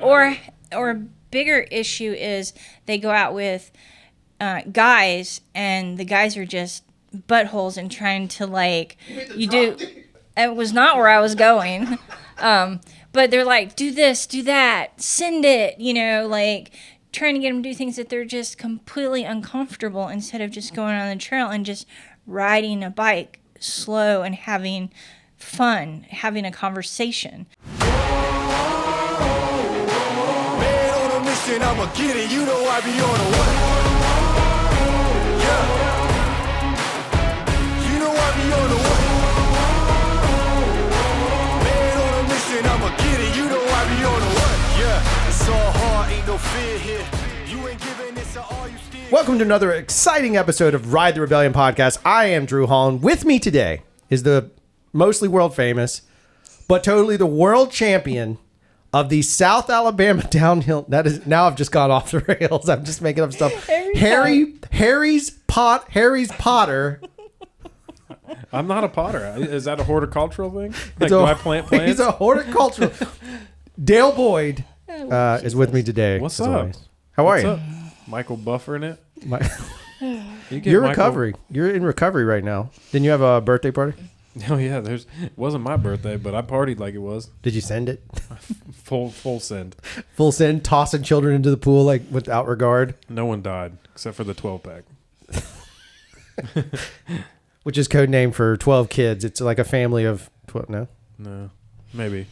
Or bigger issue is they go out with guys, and the guys are just buttholes and trying to it was not where I was going. But they're like, do this, do that, send it, trying to get them to do things that they're just completely uncomfortable, instead of just going on the trail and just riding a bike slow and having fun, having a conversation. Man on a mission, I'ma get it. You know I be on a what? Yeah. You know I be on a what? Man on a mission, I'ma get it. You know I be on a what? Yeah. It's all hard, ain't no fear here. You ain't giving this to all you still. Welcome to another exciting episode of Ride the Rebellion podcast. I am Drew Holland. With me today is the mostly world famous, but totally the world champion of the South Alabama downhill. That is, now I've just gone off the rails. I'm just making up stuff. Harry's Potter. I'm not a potter. Is that a horticultural thing? Like, do I plant plants? He's a horticultural. Dale Boyd is with me today. What's up? Always. How are you? Up? Michael Buffer in it? You're recovery. You're in recovery right now. Didn't you have a birthday party? Oh yeah, it wasn't my birthday, but I partied like it was. Did you send it? Full send. Full send, tossing children into the pool like without regard. No one died except for the 12-pack. Which is code name for 12 kids. It's like a family of 12. No, maybe.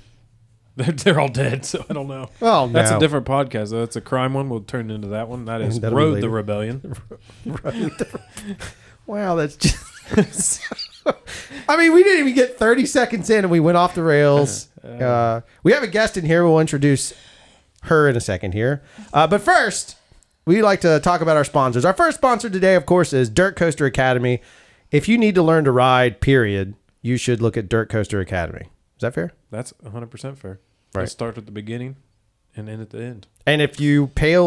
They're all dead, so I don't know. Oh, no. That's a different podcast, though. That's a crime one. We'll turn into that one. That is Road the Rebellion. Wow, that's just... I mean, we didn't even get 30 seconds in and we went off the rails. We have a guest in here. We'll introduce her in a second here. But first, we like to talk about our sponsors. Our first sponsor today, of course, is Dirt Coaster Academy. If you need to learn to ride, period, you should look at Dirt Coaster Academy. Is that fair? That's 100% fair. Right. Start at the beginning and end at the end. And if you pay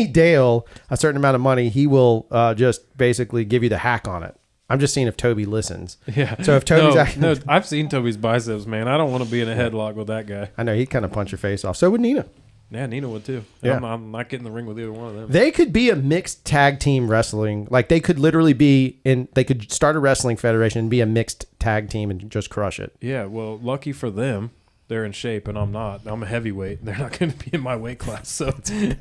Dale a certain amount of money, he will just basically give you the hack on it. I'm just seeing if Toby listens. Yeah. So if Toby's no, I've seen Toby's biceps, man. I don't want to be in a headlock with that guy. I know he'd kind of punch your face off. So would Nina. Yeah, Nina would too. Yeah. I'm not getting in the ring with either one of them. They could be a mixed tag team wrestling. Like they could literally be they could start a wrestling federation and be a mixed tag team and just crush it. Yeah. Well, lucky for them, they're in shape and I'm not. I'm a heavyweight. They're not going to be in my weight class. So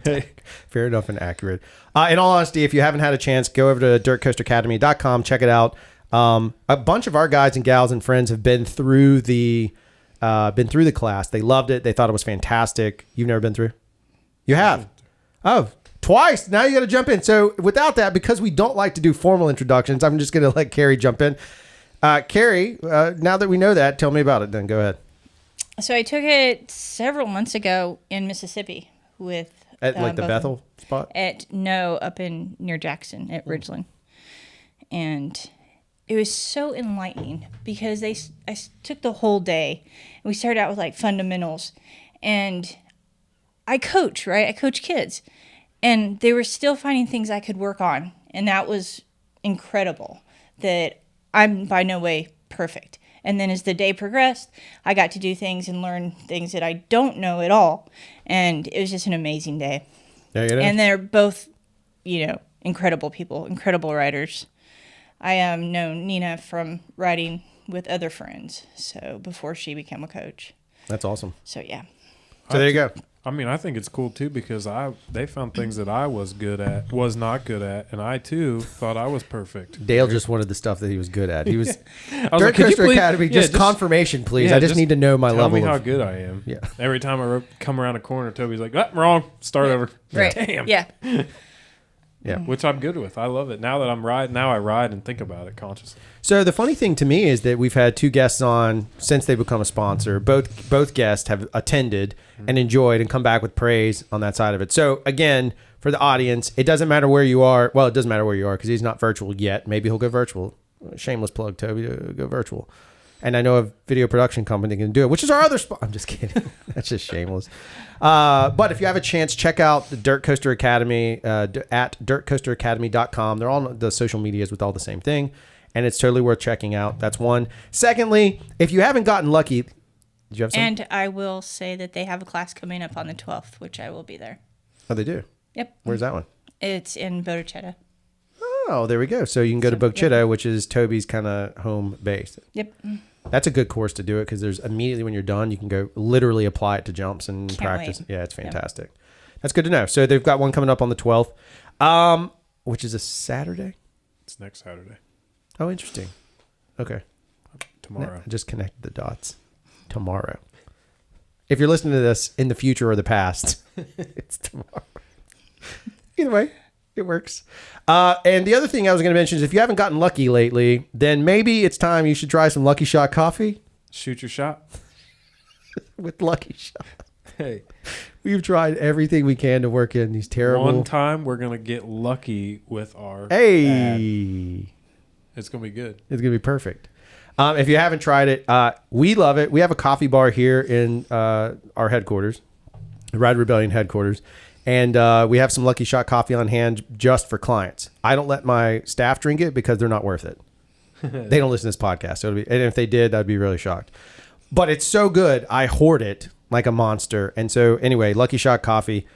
hey. Fair enough and accurate. In all honesty, if you haven't had a chance, go over to dirtcoasteracademy.com. Check it out. A bunch of our guys and gals and friends have been through the class. They loved it. They thought it was fantastic. You've never been through? You have? Oh, twice. Now you got to jump in. So without that, because we don't like to do formal introductions, I'm just going to let Carrie jump in. Carrie, now that we know that, tell me about it then. Go ahead. So I took it several months ago in Mississippi with... At like the Bethel spot? Up in near Jackson at Ridgeland. And... it was so enlightening because I took the whole day. We started out with like fundamentals, and I coach, right? I coach kids, and they were still finding things I could work on, and that was incredible. That I'm by no way perfect. And then as the day progressed, I got to do things and learn things that I don't know at all, and it was just an amazing day. And they're both, incredible people, incredible riders. I know Nina from riding with other friends, so before she became a coach. That's awesome. So yeah. So there you go. I mean, I think it's cool too because they found things that I was not good at, and I too thought I was perfect. Dale just wanted the stuff that he was good at. He was Dirt Coaster Academy. Just confirmation, please. Yeah, I just need to know my level. Tell me how good I am. Yeah. Every time I come around a corner, Toby's like, "Wrong. Start over." Right. Damn. Yeah. Yeah. Which I'm good with. I love it. Now that I'm riding, I ride and think about it consciously. So the funny thing to me is that we've had two guests on since they become a sponsor. Both guests have attended and enjoyed and come back with praise on that side of it. So again, for the audience, it doesn't matter where you are. Well, it doesn't matter where you are because he's not virtual yet. Maybe he'll go virtual. Shameless plug, Toby, to go virtual. And I know a video production company can do it, which is our other spot. I'm just kidding. That's just shameless. But if you have a chance, check out the Dirt Coaster Academy at dirtcoasteracademy.com. They're all on the social medias with all the same thing. And it's totally worth checking out. That's one. Secondly, if you haven't gotten lucky, Did you have some? And I will say that they have a class coming up on the 12th, which I will be there. Oh, they do? Yep. Where's that one? It's in Botticello. Oh, there we go. So you can go to Bocchetta, which is Toby's kind of home base. Yep. That's a good course to do it because there's immediately when you're done, you can go literally apply it to jumps and Can't practice. wait. Yeah, it's fantastic. That's good to know. So they've got one coming up on the 12th, which is a Saturday. It's next Saturday. Oh, interesting. Okay. Tomorrow. I just connected the dots. Tomorrow. If you're listening to this in the future or the past, it's tomorrow. Either way, it works. And the other thing I was going to mention is if you haven't gotten lucky lately, then maybe it's time you should try some Lucky Shot coffee Shoot your shot. with Lucky Shot. Hey. We've tried everything we can to work in these terrible. One time we're going to get lucky with our Hey. ad. It's going to be good. It's going to be perfect. If you haven't tried it, we love it. We have a coffee bar here in our headquarters, the Ride Rebellion headquarters. And we have some Lucky Shot coffee on hand just for clients. I don't let my staff drink it because they're not worth it. They don't listen to this podcast. So and if they did, I'd be really shocked. But it's so good, I hoard it like a monster. And so anyway, Lucky Shot coffee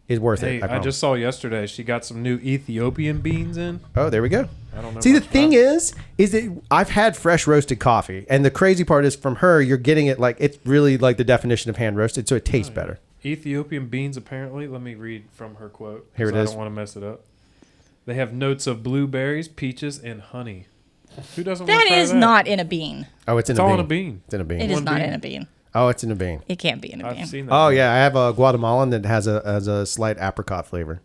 is worth Hey, it. I just saw yesterday she got some new Ethiopian beans in. Oh, there we go. I don't know. See, the much thing about is that I've had fresh roasted coffee. And the crazy part is from her, you're getting it like it's really like the definition of hand roasted. So it tastes better. Ethiopian beans, apparently. Let me read from her quote. Here it 'cause is. I don't want to mess it up. They have notes of blueberries, peaches, and honey. Who doesn't want That to try is that? not in a bean. Oh, it's in It's a all bean. in a bean. It's in a bean. It is One not bean. in a bean. Oh, it's in a bean. It can't be in a bean. I've seen that. Oh yeah, I have a Guatemalan that has a slight apricot flavor.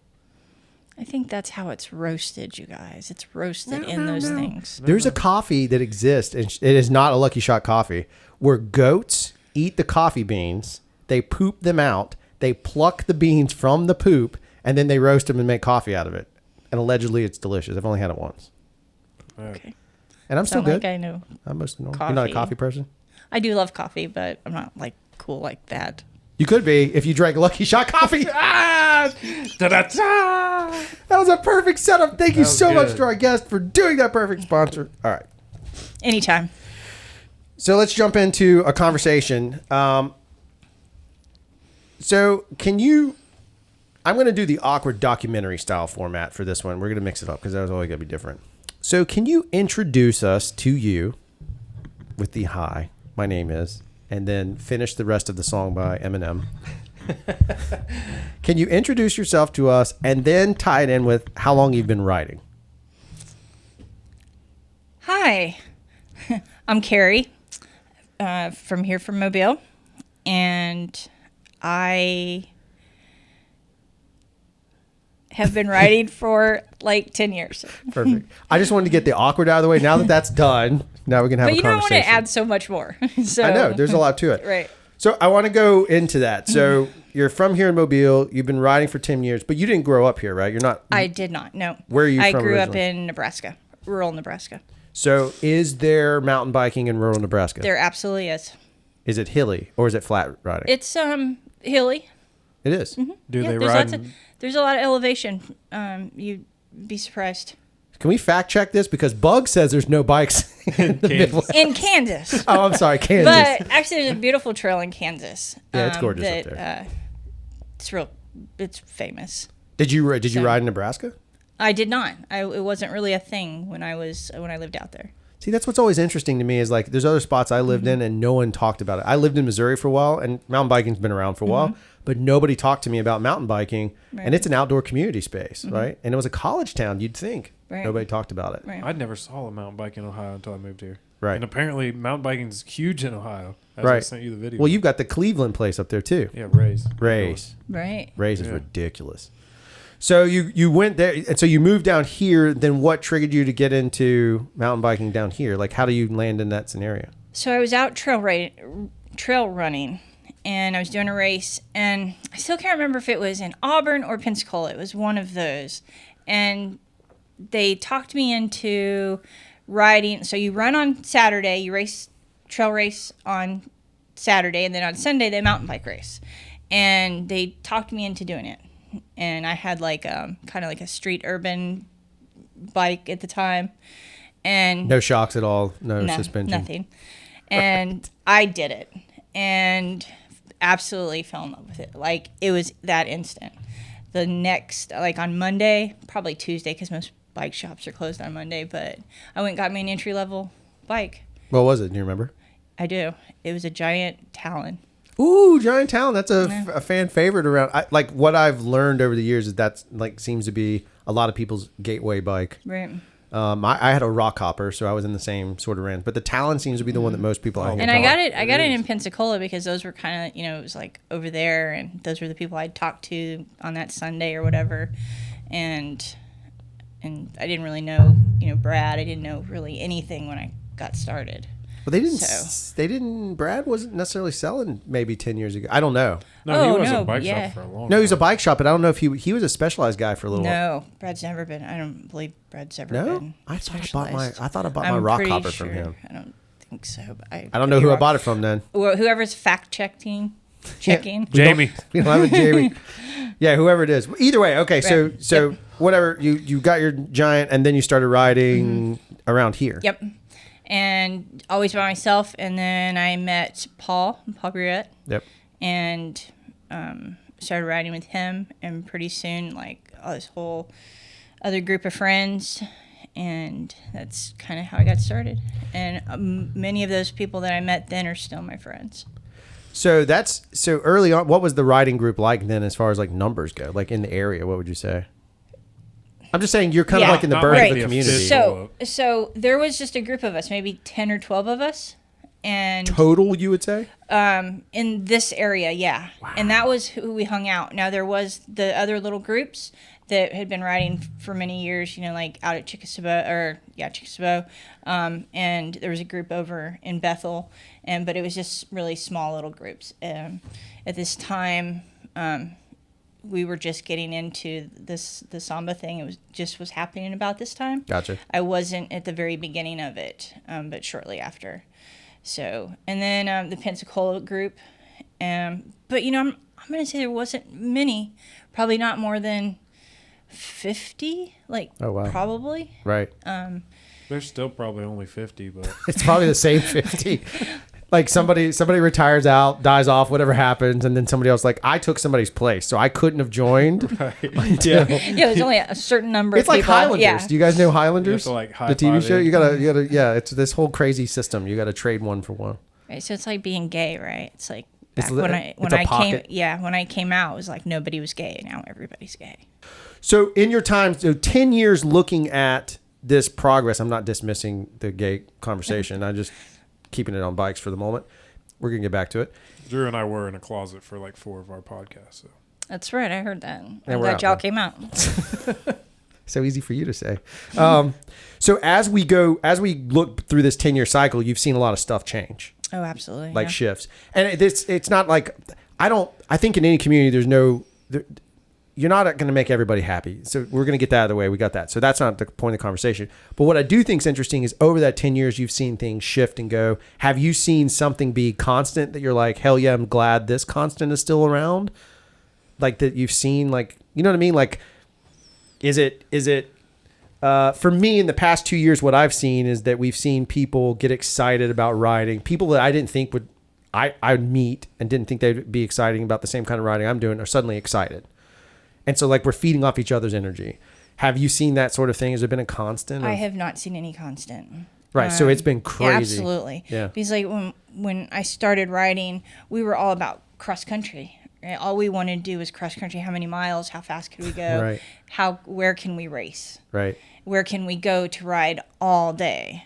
I think that's how it's roasted, you guys. It's roasted in those things. There's a coffee that exists, and it is not a Lucky Shot coffee, where goats eat the coffee beans, they poop them out, they pluck the beans from the poop, and then they roast them and make coffee out of it. And allegedly, it's delicious. I've only had it once, Okay. and I'm still Sound good. like I know. I'm mostly normal. You're not a coffee. coffee person. I do love coffee, but I'm not like cool like that. You could be if you drank Lucky Shot coffee. Da-da-da! That was a perfect setup. Thank you was so much good. to our guest for doing that perfect sponsor. All right. Anytime. So let's jump into a conversation. So can you, I'm going to do the awkward documentary style format for this one. We're going to mix it up because that was always going to be different. So can you introduce us to you with the hi, my name is, and then finish the rest of the song by Eminem? Can you introduce yourself to us and then tie it in with how long you've been riding? Hi, I'm Carrie from here from Mobile, and I have been riding for like 10 years. Perfect. I just wanted to get the awkward out of the way. Now that that's done, now we can have But a you don't want conversation. to add so much more. So I know. There's a lot to it. Right. So I want to go into that. So you're from here in Mobile. You've been riding for 10 years, but you didn't grow up here, right? You're not. I did not. No. Where are you I from grew up originally? in Nebraska, rural Nebraska. So is there mountain biking in rural Nebraska? There absolutely is. Is it hilly or is it flat riding? It's hilly. It is. Do Yeah, they there's ride? there's a lot of elevation. You'd be surprised. Can we fact check this? Because Bug says there's no bikes in the Kansas. Midwest. In Kansas. Oh, I'm sorry, Kansas. But actually, there's a beautiful trail in Kansas. Yeah, it's gorgeous up there. It's famous. Did you ride in Nebraska? I did not. It wasn't really a thing when I lived out there. See, that's what's always interesting to me is like there's other spots I lived in and no one talked about it. I lived in Missouri for a while and mountain biking's been around for a while, but nobody talked to me about mountain biking. Right. And it's an outdoor community space, right? And it was a college town, you'd think. Right. Nobody talked about it. Right. I never saw a mountain bike in Ohio until I moved here. Right. And apparently mountain biking's huge in Ohio. As I Right. sent you the video. Well, you've got the Cleveland place up there too. Yeah, Rays. Rays. Right. Rays is Yeah. ridiculous. So you went there, and so you moved down here. Then what triggered you to get into mountain biking down here? Like, how do you land in that scenario? So I was out trail running, and I was doing a race, and I still can't remember if it was in Auburn or Pensacola. It was one of those, and they talked me into riding. So you run on Saturday, you trail race on Saturday, and then on Sunday they mountain bike race, and they talked me into doing it. And I had like kind of like a street urban bike at the time, and No shocks at all. No suspension. nothing. And I did it. and absolutely fell in love with it. Like, it was that instant. The next, like on Monday, probably Tuesday, because most bike shops are closed on Monday, but I went and got me an entry-level bike. What was it? Do you remember? I do. It was a giant Talon. Ooh, Giant Talon. That's a fan favorite around. Like what I've learned over the years is that's like seems to be a lot of people's gateway bike. Right. I had a rock hopper, so I was in the same sort of range. But the Talon seems to be the one that most people. And I got it in Pensacola because those were kind of, it was like over there, and those were the people I'd talked to on that Sunday or whatever, and I didn't really know, Brad. I didn't know really anything when I got started. Well, they didn't. Brad wasn't necessarily selling maybe 10 years ago. I don't know. No, he was a bike shop for a long time. No, he was a bike shop, but I don't know if he was a Specialized guy for a little while. No, Brad's never been. I don't believe Brad's ever been. I thought I bought my rock hopper from him. I don't think so. But I don't know who I bought it from then. Well, whoever's checking. Jamie. We don't have a Jamie. Yeah, whoever it is. Either way, okay. So whatever, you got your Giant, and then you started riding around here. Yep. And always by myself, and then I met Paul Briette. Yep. And started riding with him, and pretty soon, like, this whole other group of friends, and that's kind of how I got started. And many of those people that I met then are still my friends. So early on, what was the riding group like then as far as like numbers go? Like in the area, what would you say? I'm just saying you're kind of like in the birth of the community. So there was just a group of us, maybe 10 or 12 of us. And total, you would say? In this area, yeah. Wow. And that was who we hung out. Now, there was the other little groups that had been riding for many years, like out at Chickasaw. And there was a group over in Bethel, but it was just really small little groups. At this time, we were just getting into the Samba thing. It was happening about this time. Gotcha. I wasn't at the very beginning of it, but shortly after. So, and then the Pensacola group, but I'm going to say there wasn't many, probably not more than 50, probably. Right. There's still probably only 50, but it's probably the same 50. Like somebody retires out, dies off, whatever happens, and then somebody else, like, I took somebody's place, so I couldn't have joined. Right. Yeah, there's only a certain number of people. It's like Highlanders. Yeah. Do you guys know Highlanders? You have to, the TV show? You gotta, yeah, it's this whole crazy system. You gotta trade one for one. Right, so it's like being gay, right? It's like back when I came out, it was like nobody was gay. Now everybody's gay. So in your time, 10 years looking at this progress, I'm not dismissing the gay conversation. I just keeping it on bikes for the moment. We're gonna get back to it. Drew and I were in a closet for like 4 of our podcasts. So. That's right. I heard that. I'm glad y'all came out. So easy for you to say. So as we look through this 10-year cycle, you've seen a lot of stuff change. Oh, absolutely. Like shifts. And it's not like, I think in any community, you're not going to make everybody happy. So we're going to get that out of the way. We got that. So that's not the point of the conversation. But what I do think is interesting is over that 10 years, you've seen things shift and go. Have you seen something be constant that you're like, hell yeah, I'm glad this constant is still around? Like that you've seen, like, you know what I mean? Like, is it for me in the past 2 years, what I've seen is that we've seen people get excited about riding. People that I didn't think I'd meet and didn't think they'd be exciting about the same kind of riding I'm doing are suddenly excited. And so, like, we're feeding off each other's energy. Have you seen that sort of thing? Has there been a constant? I have not seen any constant. Right. So it's been crazy. Yeah, absolutely. Yeah. Because, like, when I started riding, we were all about cross country. Right? All we wanted to do was cross country. How many miles? How fast could we go? Right. Where can we race? Right. Where can we go to ride all day?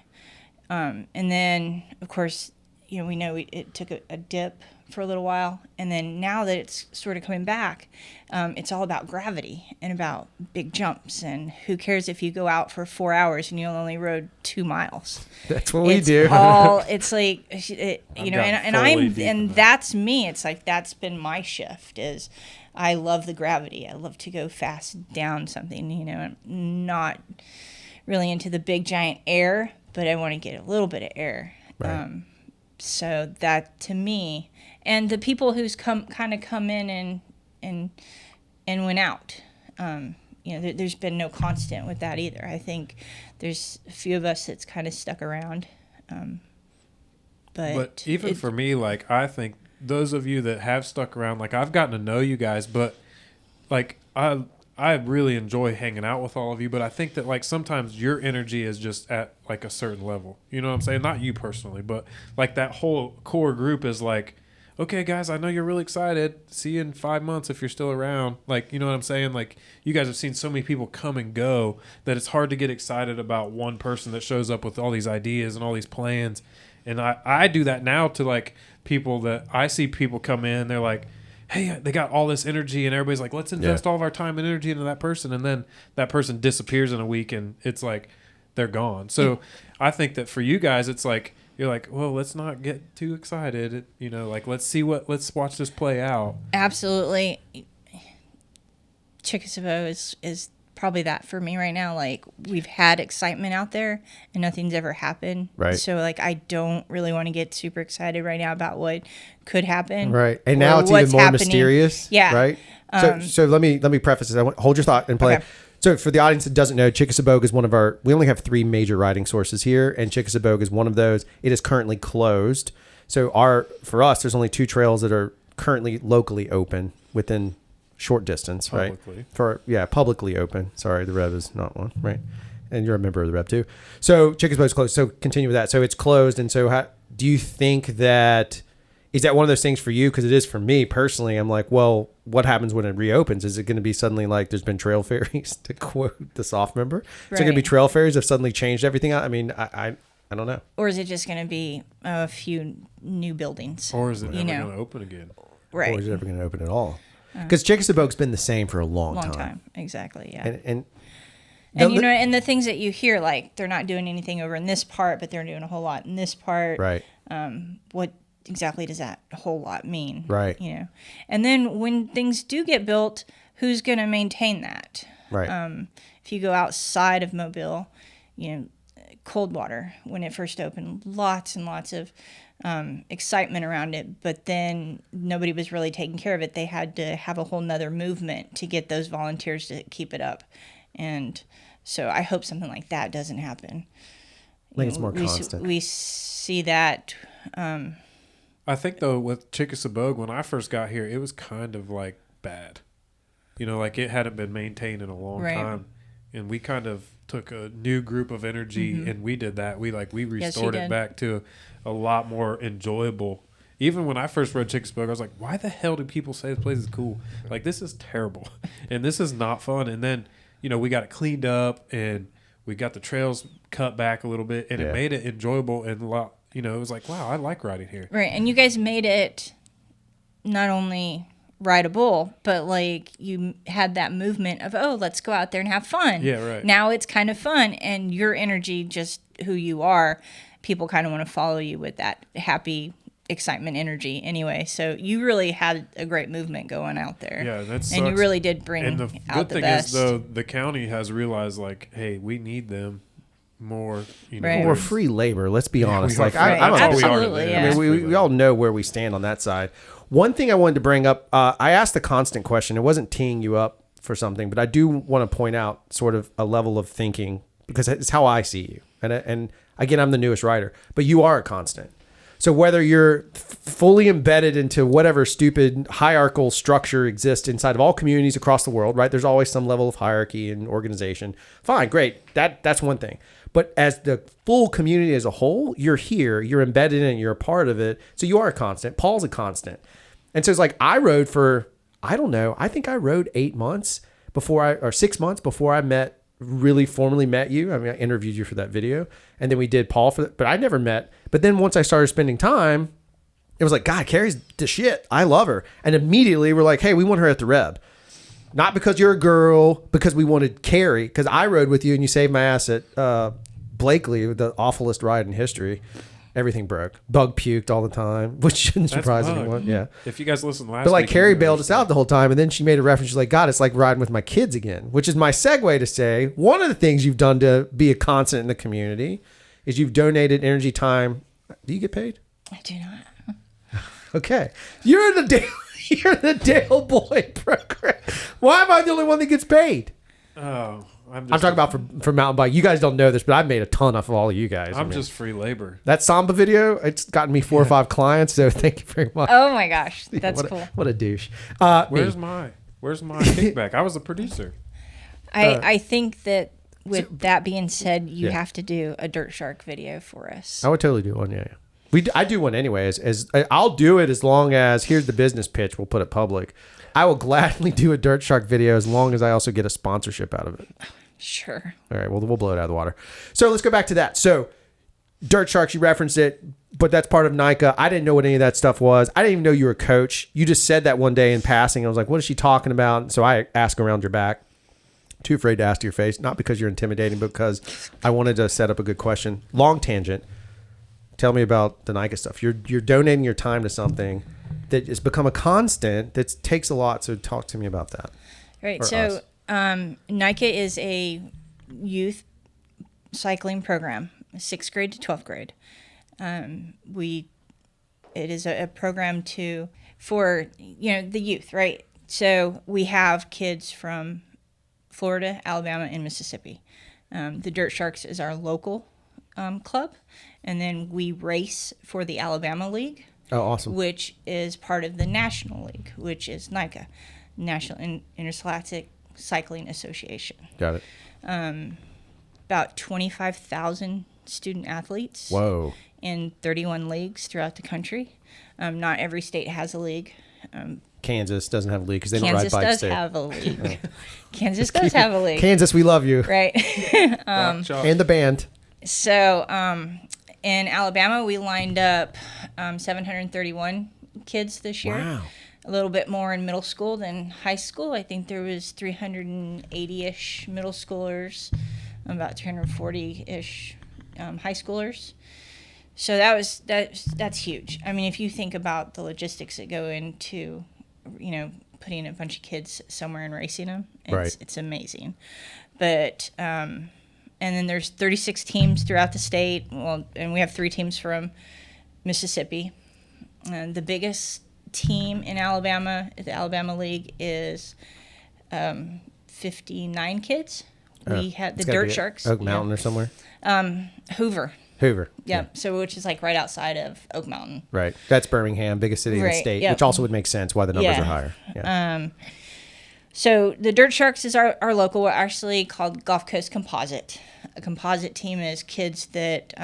And then, of course, we know it took a dip for a little while, and then now that it's sort of coming back, it's all about gravity and about big jumps, and who cares if you go out for 4 hours and you only rode 2 miles. That's what we do. It's like and that's me. It's like that's been my shift. Is I love the gravity. I love to go fast down something. I'm not really into the big giant air, but I want to get a little bit of air. Right. So that to me, and the people who's come in and went out, there's been no constant with that either. I think there's a few of us that's kind of stuck around, But even for me, like, I think those of you that have stuck around, like, I've gotten to know you guys, but like I really enjoy hanging out with all of you, but I think that like sometimes your energy is just at like a certain level. You know what I'm saying? Not you personally, but like that whole core group is like, okay, guys, I know you're really excited. See you in 5 months if you're still around. Like, you know what I'm saying? Like, you guys have seen so many people come and go that it's hard to get excited about one person that shows up with all these ideas and all these plans. And I do that now to like people that I see people come in, they're like, hey, they got all this energy, and everybody's like, let's invest all of our time and energy into that person. And then that person disappears in a week, and it's like they're gone. So I think that for you guys, it's like, you're like, well, let's not get too excited. You know, like, let's watch this play out. Absolutely. Chickasaw is probably that for me right now. Like, we've had excitement out there and nothing's ever happened. Right. So like, I don't really want to get super excited right now about what could happen. Right. And now it's even more mysterious. Yeah. Right. So let me preface this. Hold your thought and play. Okay. So for the audience that doesn't know, Chickasaw is one of we only have 3 major riding sources here, and Chickasaw is one of those. It is currently closed. So for us, there's only 2 trails that are currently locally open within short distance, Publicly. Right? Publicly open. Sorry, the Rev is not one, right? And you're a member of the Rev too. So Chickasaw is closed. So continue with that. So it's closed, and so do you think that is that one of those things for you? Because it is for me personally. I'm like, well, what happens when it reopens? Is it going to be suddenly like there's been trail fairies, to quote the soft member? Is it going to be trail fairies have suddenly changed everything out? I mean, I don't know. Or is it just going to be a few new buildings? Or is it never going to open again? Right. Or is it ever going to open at all? Because Chickasaw been the same for a long time. Exactly. Yeah. And you know, and the things that you hear, like they're not doing anything over in this part, but they're doing a whole lot in this part. Right. What exactly does that whole lot mean? Right. You know, and then when things do get built, who's going to maintain that? Right. If you go outside of Mobile, you know, Coldwater, when it first opened, lots and lots of excitement around it, but then nobody was really taking care of it. They had to have a whole nother movement to get those volunteers to keep it up. And so I hope something like that doesn't happen. I think it's more constant. We see that. I think, though, with Chickasaw, when I first got here, it was kind of like bad. You know, like it hadn't been maintained in a long time. And we kind of took a new group of energy and we did that. We restored it back to a lot more enjoyable. Even when I first read Chickasaw, I was like, why the hell do people say this place is cool? Like, this is terrible. And this is not fun. And then, you know, we got it cleaned up and we got the trails cut back a little bit and it made it enjoyable and a lot, you know, it was like, wow, I like riding here. Right. And you guys made it not only rideable, but like you had that movement of, oh, let's go out there and have fun. Yeah, right. Now it's kind of fun, and your energy, just who you are, people kind of want to follow you with that happy excitement energy anyway. So you really had a great movement going out there. Yeah, that's and you really did bring and the out good the thing best. is, though, the county has realized, like, hey, we need them more, you know. Right. We're free labor. Let's be honest. we are Like free- I'm that's all we are Absolutely, today. yeah. I mean, we all know where we stand on that side. One thing I wanted to bring up, I asked the constant question. It wasn't teeing you up for something, but I do want to point out sort of a level of thinking because it's how I see you. And again, I'm the newest writer, but you are a constant. So whether you're fully embedded into whatever stupid hierarchical structure exists inside of all communities across the world, right? There's always some level of hierarchy and organization. Fine, great. That's one thing. But as the full community as a whole, you're here, you're embedded in it, you're a part of it. So you are a constant. Paul's a constant. And so it's like I rode for, I don't know, I think I rode 8 months or 6 months before I really formally met you. I mean, I interviewed you for that video. And then we did Paul but I never met. But then once I started spending time, it was like, God, Carrie's the shit. I love her. And immediately we're like, hey, we want her at the Reb. Not because you're a girl, because we wanted Carrie. Because I rode with you and you saved my ass at Blakely, the awfulest ride in history. Everything broke. Bug puked all the time, which shouldn't surprise anyone. Yeah. If you guys listened last But like week, Carrie bailed us out the whole time, and then she made a reference. She's like, God, it's like riding with my kids again, which is my segue to say one of the things you've done to be a constant in the community is you've donated energy, time. Do you get paid? I do not. Okay. You're in the Dale Boy program. Why am I the only one that gets paid? Oh, I'm talking about for mountain bike. You guys don't know this, but I've made a ton of all of you guys. I'm just free labor. That Samba video, it's gotten me 4 or 5 clients, so thank you very much. Oh my gosh, that's cool. What a douche. Where's my kickback? I was a producer. I think that with that being said, you have to do a Dirt Shark video for us. I would totally do one, yeah. I do one anyways. As I'll do it as long as, here's the business pitch, we'll put it public. I will gladly do a Dirt Shark video as long as I also get a sponsorship out of it. Sure. All right, well, we'll blow it out of the water. So let's go back to that. So Dirt Sharks, you referenced it, but that's part of NICA. I didn't know what any of that stuff was. I didn't even know you were a coach. You just said that one day in passing. I was like, what is she talking about? So I asked around your back. Too afraid to ask to your face, not because you're intimidating, but because I wanted to set up a good question. Long tangent. Tell me about the NICA stuff. You're donating your time to something that has become a constant that takes a lot. So talk to me about that. Right. So NICA is a youth cycling program, 6th grade to 12th grade. It is a program for the youth, right? So we have kids from Florida, Alabama, and Mississippi. The Dirt Sharks is our local club, and then we race for the Alabama League. Oh, awesome. Which is part of the National League, which is NICA, National Interscholastic Cycling Association. Got it. About 25,000 student athletes. Whoa. In 31 leagues throughout the country. Not every state has a league. Kansas doesn't have a league because they don't ride bikes there. Kansas does have a league. Kansas does have a league. Kansas, we love you. Right. And the band. So in Alabama, we lined up 731 kids this year. Wow. A little bit more in middle school than high school. I think there was 380-ish middle schoolers, about 340-ish high schoolers. So that's huge. I mean, if you think about the logistics that go into, putting a bunch of kids somewhere and racing them, it's amazing. But and then there's 36 teams throughout the state. Well, and we have 3 teams from Mississippi. And the biggest team in Alabama, the Alabama League, is 59 kids. We had the Dirt Sharks. Oak Mountain or somewhere? Hoover. Yeah. So which is like right outside of Oak Mountain. Right. That's Birmingham, biggest city in the state, which also would make sense why the numbers are higher. Yeah. So the Dirt Sharks is our local. We're actually called Gulf Coast Composite. A composite team is kids that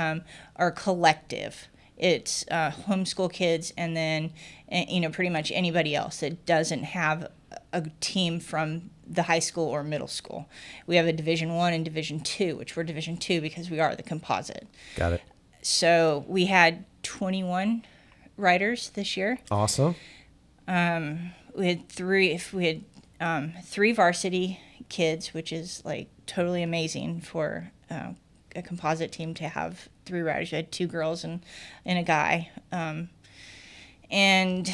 are collective. It's homeschool kids and then, pretty much anybody else that doesn't have a team from the high school or middle school. We have a Division I and Division II, which we're Division II because we are the composite. Got it. So we had 21 riders this year. Awesome. We had three varsity kids, which is like totally amazing for a composite team to have 3 riders. We had 2 girls and a guy. And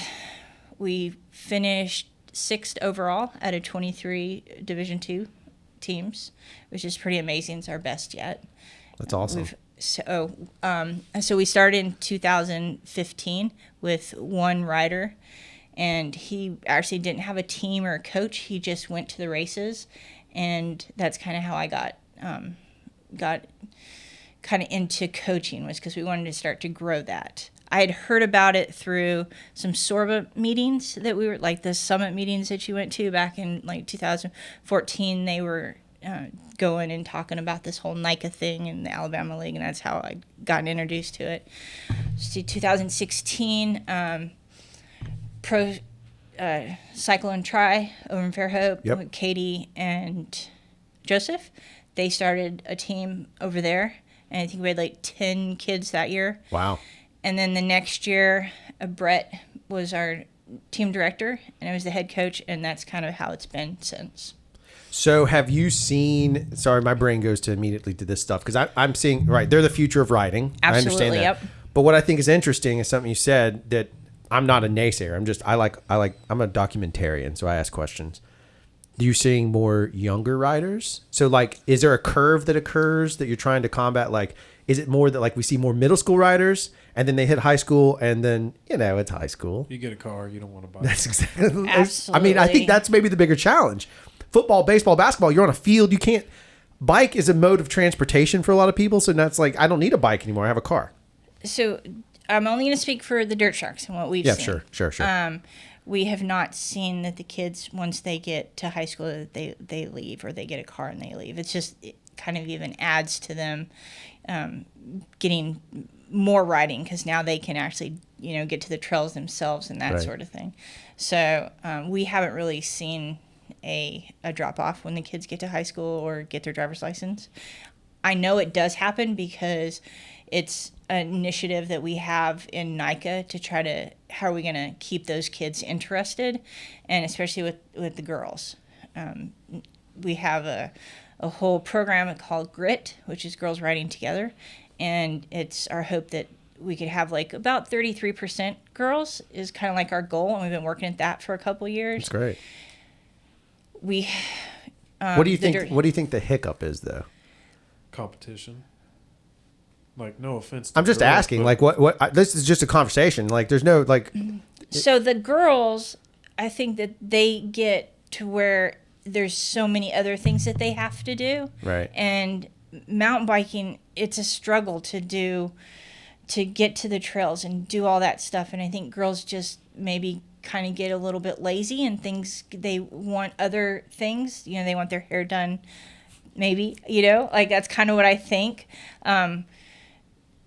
we finished 6th overall out of 23 Division II teams, which is pretty amazing. It's our best yet. That's awesome. So we started in 2015 with 1 rider, and he actually didn't have a team or a coach. He just went to the races, and that's kind of how I got kind of into coaching, was because we wanted to start to grow that. I had heard about it through some SORBA meetings that we were, like the summit meetings that you went to back in like 2014. They were going and talking about this whole NICA thing in the Alabama League, and that's how I got introduced to it. So 2016, Pro Cycle and Try over in Fairhope with Katie and Joseph. They started a team over there, and I think we had like 10 kids that year. Wow. And then the next year, Brett was our team director, and I was the head coach, and that's kind of how it's been since. So have you seen, sorry, my brain goes to immediately to this stuff, because I'm seeing, right, they're the future of riding. Absolutely, I understand that. Yep. But what I think is interesting is something you said that I'm not a naysayer. I'm a documentarian, so I ask questions. Do you seeing more younger riders? So like, is there a curve that occurs that you're trying to combat? Like, is it more that like we see more middle school riders and then they hit high school and then, it's high school. You get a car, you don't want to buy it. That's exactly. Absolutely. I mean, I think that's maybe the bigger challenge. Football, baseball, basketball, you're on a field. You can't, bike is a mode of transportation for a lot of people. So that's like, I don't need a bike anymore. I have a car. So I'm only going to speak for the Dirt Sharks and what we've seen. Yeah, sure. We have not seen that the kids, once they get to high school, that they leave or they get a car and they leave. It's just, it kind of even adds to them getting more riding because now they can actually, get to the trails themselves and that Right. sort of thing. So we haven't really seen a drop off when the kids get to high school or get their driver's license. I know it does happen because it's an initiative that we have in NICA to try to, how are we going to keep those kids interested, and especially with the girls. We have a whole program called GRIT, which is Girls Riding Together, and it's our hope that we could have like about 33% girls is kind of like our goal, and we've been working at that for a couple years. That's great. We What do you think? What do you think the hiccup is, though? Competition. Like, no offense. I'm just asking. Like, what? This is just a conversation. Like, there's no like. So the girls, I think that they get to where there's so many other things that they have to do. Right. And mountain biking, it's a struggle to get to the trails and do all that stuff. And I think girls just maybe kind of get a little bit lazy and they want other things. They want their hair done. Maybe, like that's kind of what I think.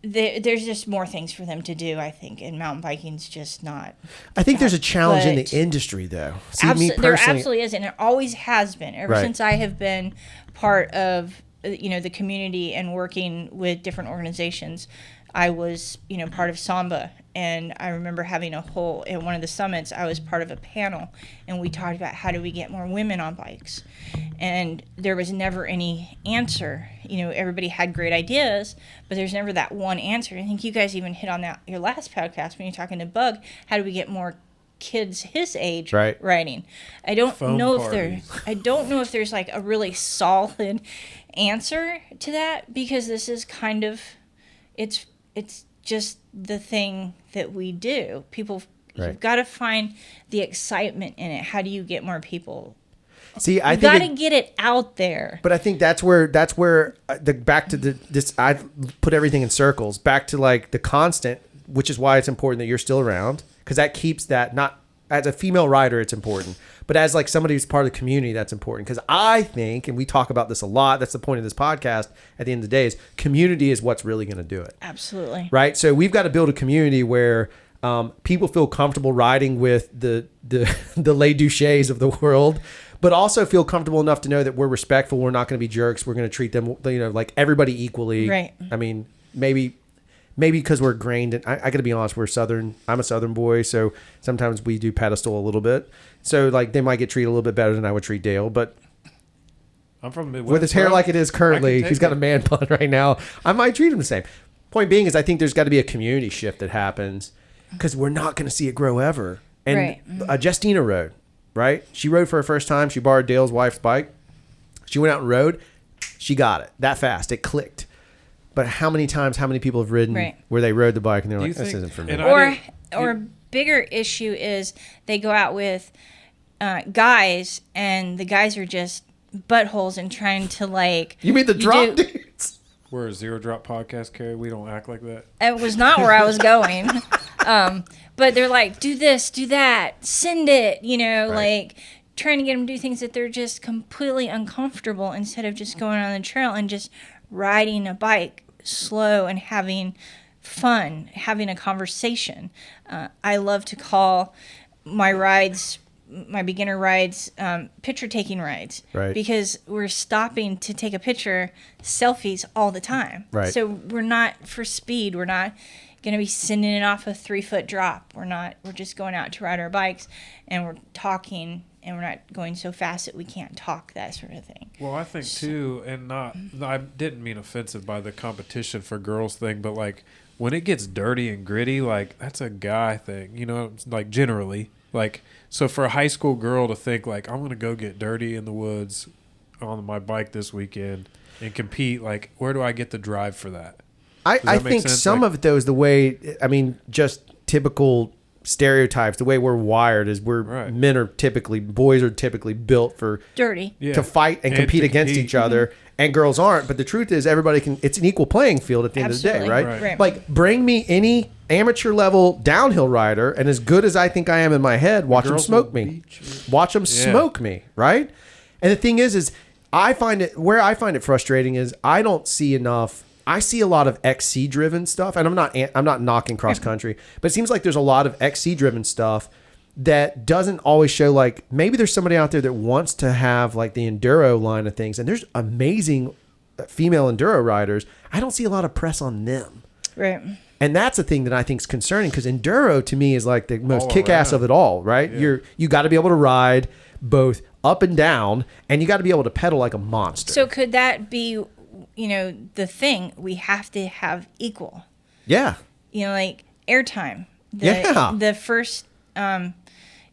There's just more things for them to do, I think, and mountain biking's just not. I think there's a challenge in the industry, though. See, me there personally, absolutely is, and it always has been ever Right. since I have been part of the community and working with different organizations. I was part of Samba, and I remember having at one of the summits, I was part of a panel, and we talked about how do we get more women on bikes, and there was never any answer. Everybody had great ideas, but there's never that one answer. I think you guys even hit on that your last podcast when you're talking to Bug. How do we get more kids his age Right. riding? I don't Phone know parties. if there's like a really solid answer to that, because this is kind of it's just the thing that we do. People, Right. you've got to find the excitement in it. How do you get more people? see, I You think. got to get it out there. But I think that's where the back to this. I put everything in circles back to like the constant, which is why it's important that you're still around, because that keeps that. Not as a female rider, it's important, but as like somebody who's part of the community, that's important. Because I think, and we talk about this a lot. That's the point of this podcast. At the end of the day, is community is what's really going to do it. Absolutely. Right. So we've got to build a community where people feel comfortable riding with the Les Duchets of the world, but also feel comfortable enough to know that we're respectful. We're not going to be jerks. We're going to treat them, like everybody equally. Right. I mean, maybe because we're grained. I got to be honest. We're Southern. I'm a Southern boy, so sometimes we do pedestal a little bit. So like they might get treated a little bit better than I would treat Dale, but. I'm from Midwest. With his hair bro. like it is currently, I can he's take got a it. man bun right now. I might treat him the same. Point being is I think there's got to be a community shift that happens because we're not going to see it grow ever. And Right. Justina rode, right? She rode for her first time. She borrowed Dale's wife's bike. She went out and rode. She got it that fast. It clicked. But how many people have ridden Right. where they rode the bike and they're Do you like, this think- isn't for me. and Or a bigger issue is they go out with guys, and the guys are just buttholes and trying to like. You mean the drop do- dudes? We're a zero drop podcast, Carrie. We don't act like that. It was not where I was going. But they're like, do this, do that, send it, Right. like trying to get them to do things that they're just completely uncomfortable instead of just going on the trail and just riding a bike slow and having fun, having a conversation. I love to call my rides, my beginner rides, picture taking rides, Right. because we're stopping to take a picture, selfies all the time. Right. So we're not for speed. We're not going to be sending it off a 3-foot drop. We're just going out to ride our bikes, and we're talking, and we're not going so fast that we can't talk, that sort of thing. Well, I think too, and I didn't mean offensive by the competition for girls thing, but like when it gets dirty and gritty, like that's a guy thing, like generally. Like, so for a high school girl to think like, I'm going to go get dirty in the woods on my bike this weekend and compete, like, where do I get the drive for that? I that make think sense? some Like- of it though is the way, I mean, just typical stereotypes, the way we're wired is Right. boys are typically built for Dirty. Yeah. to fight and compete to against compete. each other. and girls aren't. But the truth is, everybody can. It's an equal playing field at the end of the day, right? Right. Like, bring me any amateur level downhill rider, and as good as I think I am in my head, watch them girls smoke will me. beat you. Watch them smoke me, right? And the thing is I find it frustrating is I don't see enough. I see a lot of XC driven stuff, and I'm not knocking cross country, but it seems like there's a lot of XC driven stuff that doesn't always show, like, maybe there's somebody out there that wants to have like the enduro line of things, and there's amazing female enduro riders. I don't see a lot of press on them. Right. And that's the thing that I think is concerning, because enduro to me is like the most All kick-ass around. of it all, right? Yeah. You got to be able to ride both up and down, and you got to be able to pedal like a monster. So could that be, the thing? We have to have equal. Yeah. Like airtime. Yeah. The first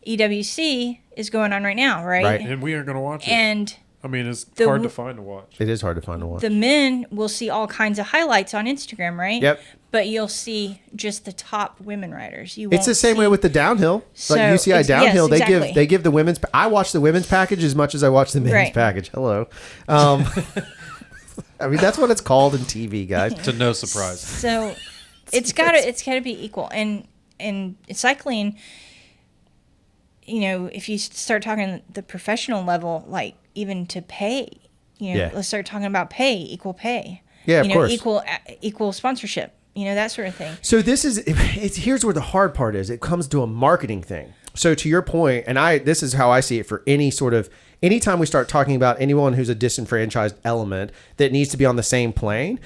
EWC is going on right now, right? Right. And we aren't going to watch it. And I mean, it's the hard to w- find to watch. It is hard to find a watch. the men will see all kinds of highlights on Instagram, right? Yep. But you'll see just the top women riders. It's the same way with the downhill. So Like UCI it's- downhill, yes, exactly. they give the women's. I watch the women's package as much as I watch the men's Right. package. Hello. I mean, that's what it's called in TV, guys. To no surprise. So it's gotta be equal. And cycling, if you start talking the professional level, like even to pay, Yeah. let's start talking about equal pay. Yeah, of course. Equal sponsorship, that sort of thing. So here's where the hard part is. It comes to a marketing thing. So to your point, and this is how I see it for anytime we start talking about anyone who's a disenfranchised element that needs to be on the same plane,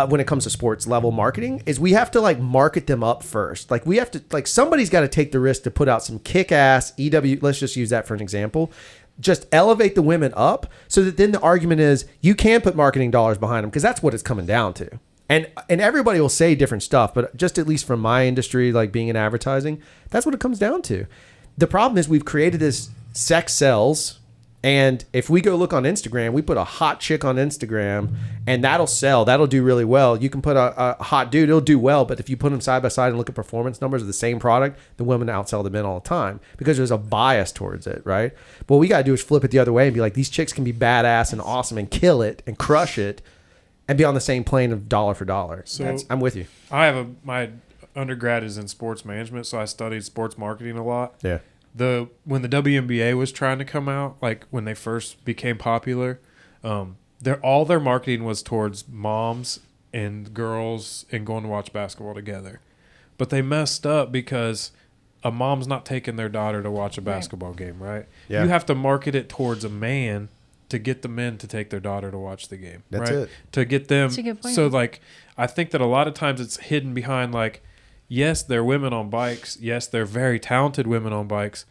when it comes to sports level marketing, is we have to like market them up first. Like we have to, like, somebody's got to take the risk to put out some kick-ass EW. Let's just use that for an example. Just elevate the women up, so that then the argument is you can put marketing dollars behind them, because that's what it's coming down to. And everybody will say different stuff, but just at least from my industry, like being in advertising, that's what it comes down to. The problem is we've created this sex sells. And if we go look on Instagram, we put a hot chick on Instagram, and that'll sell. That'll do really well. You can put a hot dude, it'll do well. But if you put them side by side and look at performance numbers of the same product, the women outsell the men all the time, because there's a bias towards it, right? But what we got to do is flip it the other way and be like, these chicks can be badass and awesome and kill it and crush it and be on the same plane of dollar for dollar. So I'm with you. My undergrad is in sports management, so I studied sports marketing a lot. Yeah. When the WNBA was trying to come out, like when they first became popular, all their marketing was towards moms and girls and going to watch basketball together. But they messed up because a mom's not taking their daughter to watch a basketball game, right? Yeah. You have to market it towards a man to get the men to take their daughter to watch the game. That's right? it. To get them. That's a good point. So like, I think that a lot of times it's hidden behind like, yes, they're women on bikes. Yes, they're very talented women on bikes,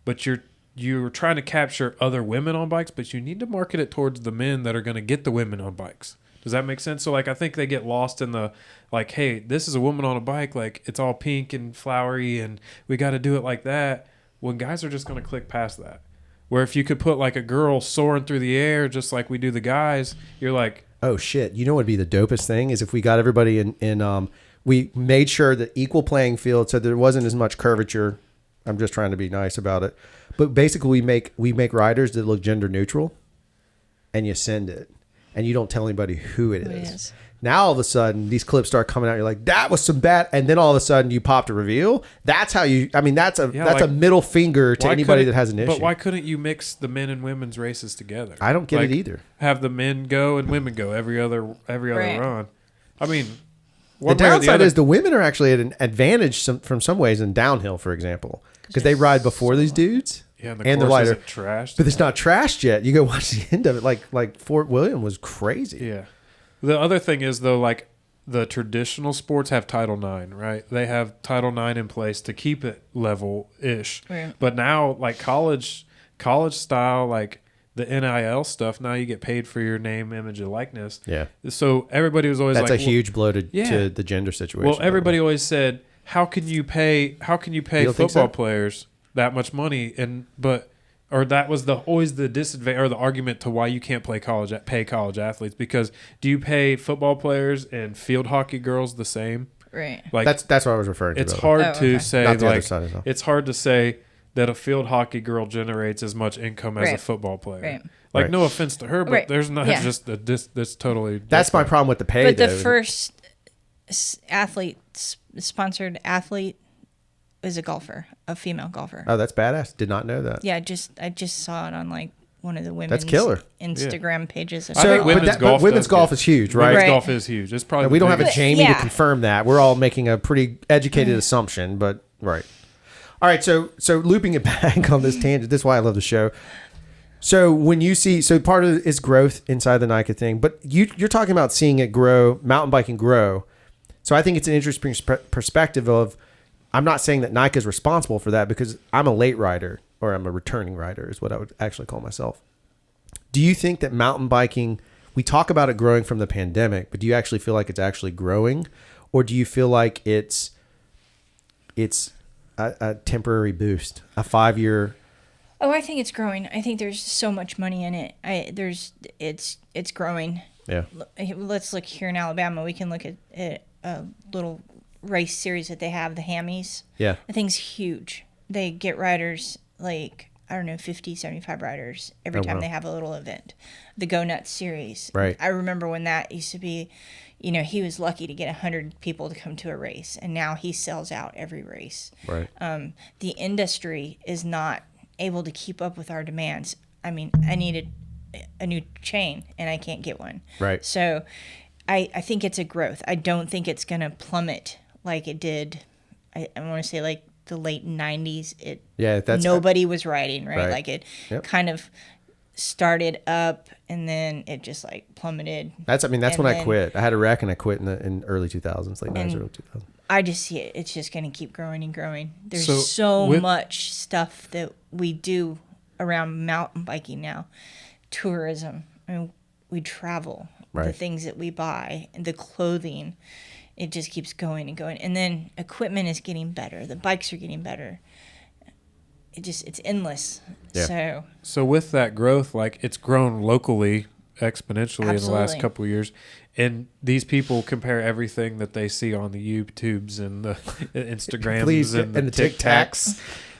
but you're trying to capture other women on bikes, but you need to market it towards the men that are going to get the women on bikes. Does that make sense? So like, I think they get lost in the like, hey, this is a woman on a bike, like it's all pink and flowery and we got to do it like that. When guys are just going to click past that. Where if you could put like a girl soaring through the air just like we do the guys, you're like, Oh shit! You know what would be the dopest thing is if we got everybody in we made sure that equal playing field, so there wasn't as much curvature. I'm just trying to be nice about it, but basically we make riders that look gender neutral, and you send it, and you don't tell anybody who it is. Now all of a sudden these clips start coming out. You're like, that was some bad, and then all of a sudden you pop to reveal. That's how you. I mean, that's a middle finger to anybody that has an issue. But why couldn't you mix the men and women's races together? I don't get it either. Have the men go and women go every other Right. run. I mean, The one way or downside other- is the women are actually at an advantage from some ways in downhill, for example, because they ride before these dudes. yeah, and the and the course lighter. isn't trashed. But it's not trashed yet. You go watch the end of it. Like Fort William was crazy. Yeah. The other thing is though, like the traditional sports have Title IX, right? They have Title IX in place to keep it level-ish. Right. But now, like college style, like the NIL stuff, now you get paid for your name, image, and likeness. Yeah. So everybody was always That's like, a huge blow to Yeah. the gender situation. well, everybody always said, how can you pay don't think football so? players that much money? Or that was always the disadvantage or the argument to why you can't pay college athletes, because do you pay football players and field hockey girls the same? Right. Like That's what I was referring to. it's brother. hard Oh, to okay. say Not the other like side as well. it's hard to say that a field hockey girl generates as much income as a Right. football player. Right. Like, Right. no offense to her, but Right. there's not Yeah. just that's totally. That's my different. problem with the pay. But the though. first sponsored athlete was a golfer, a female golfer. Oh, that's badass. Did not know that. Yeah, I just saw it on like one of the women's killer. Instagram pages. I So, think but, women's golf women's does golf good. is huge, right? Women's Right. golf is huge. It's probably And we don't have a biggest. Jamie to Yeah. confirm that. We're all making a pretty educated assumption, but right. All right, so looping it back on this tangent, this is why I love the show. So when you see, so part of it is growth inside the Nike thing, but you're talking about seeing it grow, mountain biking grow. So I think it's an interesting perspective of, I'm not saying that Nike is responsible for that because I'm a late rider, or I'm a returning rider is what I would actually call myself. Do you think that mountain biking, we talk about it growing from the pandemic, but do you actually feel like it's actually growing? Or do you feel like it's a temporary boost, a 5-year? Oh, I think it's growing. I think there's so much money in it. It's growing. Yeah. Let's look here in Alabama. We can look at a little race series that they have, the Hammies. Yeah. The thing's huge. They get riders like, I don't know, 50, 75 riders every time wow. they have a little event. The Go Nuts series. Right. I remember when that used to be, he was lucky to get 100 people to come to a race, and now he sells out every race. Right. The industry is not able to keep up with our demands. I mean, I needed a new chain, and I can't get one. Right. So I think it's a growth. I don't think it's going to plummet like it did, I want to say like the late 90s. Nobody was riding, right? Right. Like it Yep. kind of started up, and then it just like plummeted. That's when And I then quit. I had a wreck and I quit in early 2000s, late 90s, early 2000s. I just see it. It's just going to keep growing and growing. There's So so with- much stuff that we do around mountain biking now. Tourism. I mean, we travel. The Right. things that we buy, the clothing, it just keeps going and going. And then equipment is getting better. The bikes are getting better. It's endless. Yeah. So with that growth, like, it's grown locally exponentially in the last Absolutely. couple of years, and these people compare everything that they see on the YouTubes and the Instagrams Please, and the Tic TikToks,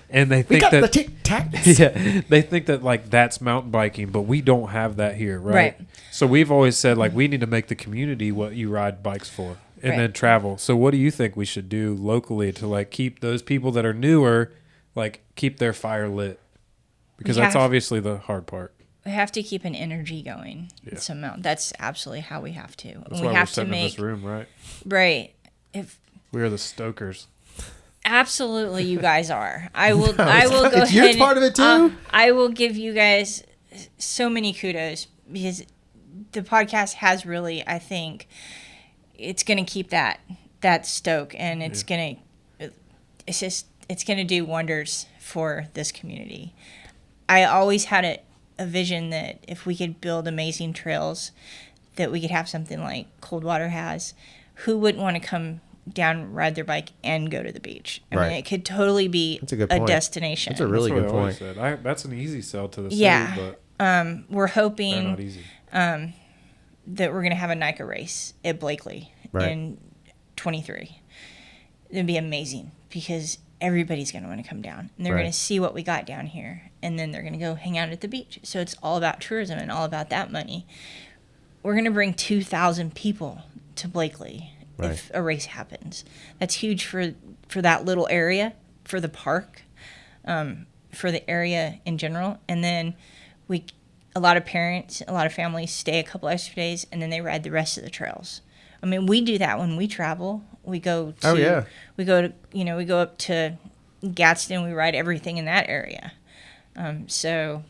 and they We think got that the Tic Tacs. yeah, they think that like that's mountain biking, but we don't have that here, right? Right. So we've always said like we need to make the community what you ride bikes for, and Right. then travel. So what do you think we should do locally to like keep those people that are newer, like keep their fire lit? Because We that's have- obviously the hard part. We have to keep an energy going. Yeah. Somehow. That's absolutely how we have to. That's we why have we're sitting to in make this room, right? right. If We are the stokers. absolutely you guys are. I will go it's ahead. your part of it too? I will give you guys so many kudos because the podcast has really, I think, it's going to keep that stoke, and it's going to do wonders for this community. I always had a vision that if we could build amazing trails, that we could have something like Coldwater has. Who wouldn't want to come down, ride their bike, and go to the beach? I Right. mean, it could totally be That's a good a point. destination. That's a really That's what good I always point. said. That's an easy sell to the Yeah. city, but We're they're hoping not easy. that we're going to have a Nike race at Blakely Right. in 23. It'd be amazing because everybody's going to want to come down, and they're Right. going to see what we got down here, and then they're going to go hang out at the beach. So it's all about tourism and all about that money. We're going to bring 2,000 people to Blakely Right. if a race happens. That's huge for that little area, for the park, for the area in general. And then a lot of parents, a lot of families stay a couple extra days, and then they ride the rest of the trails. I mean, we do that when we travel. We go to, Oh, yeah. we go up to Gadsden. We ride everything in that area. So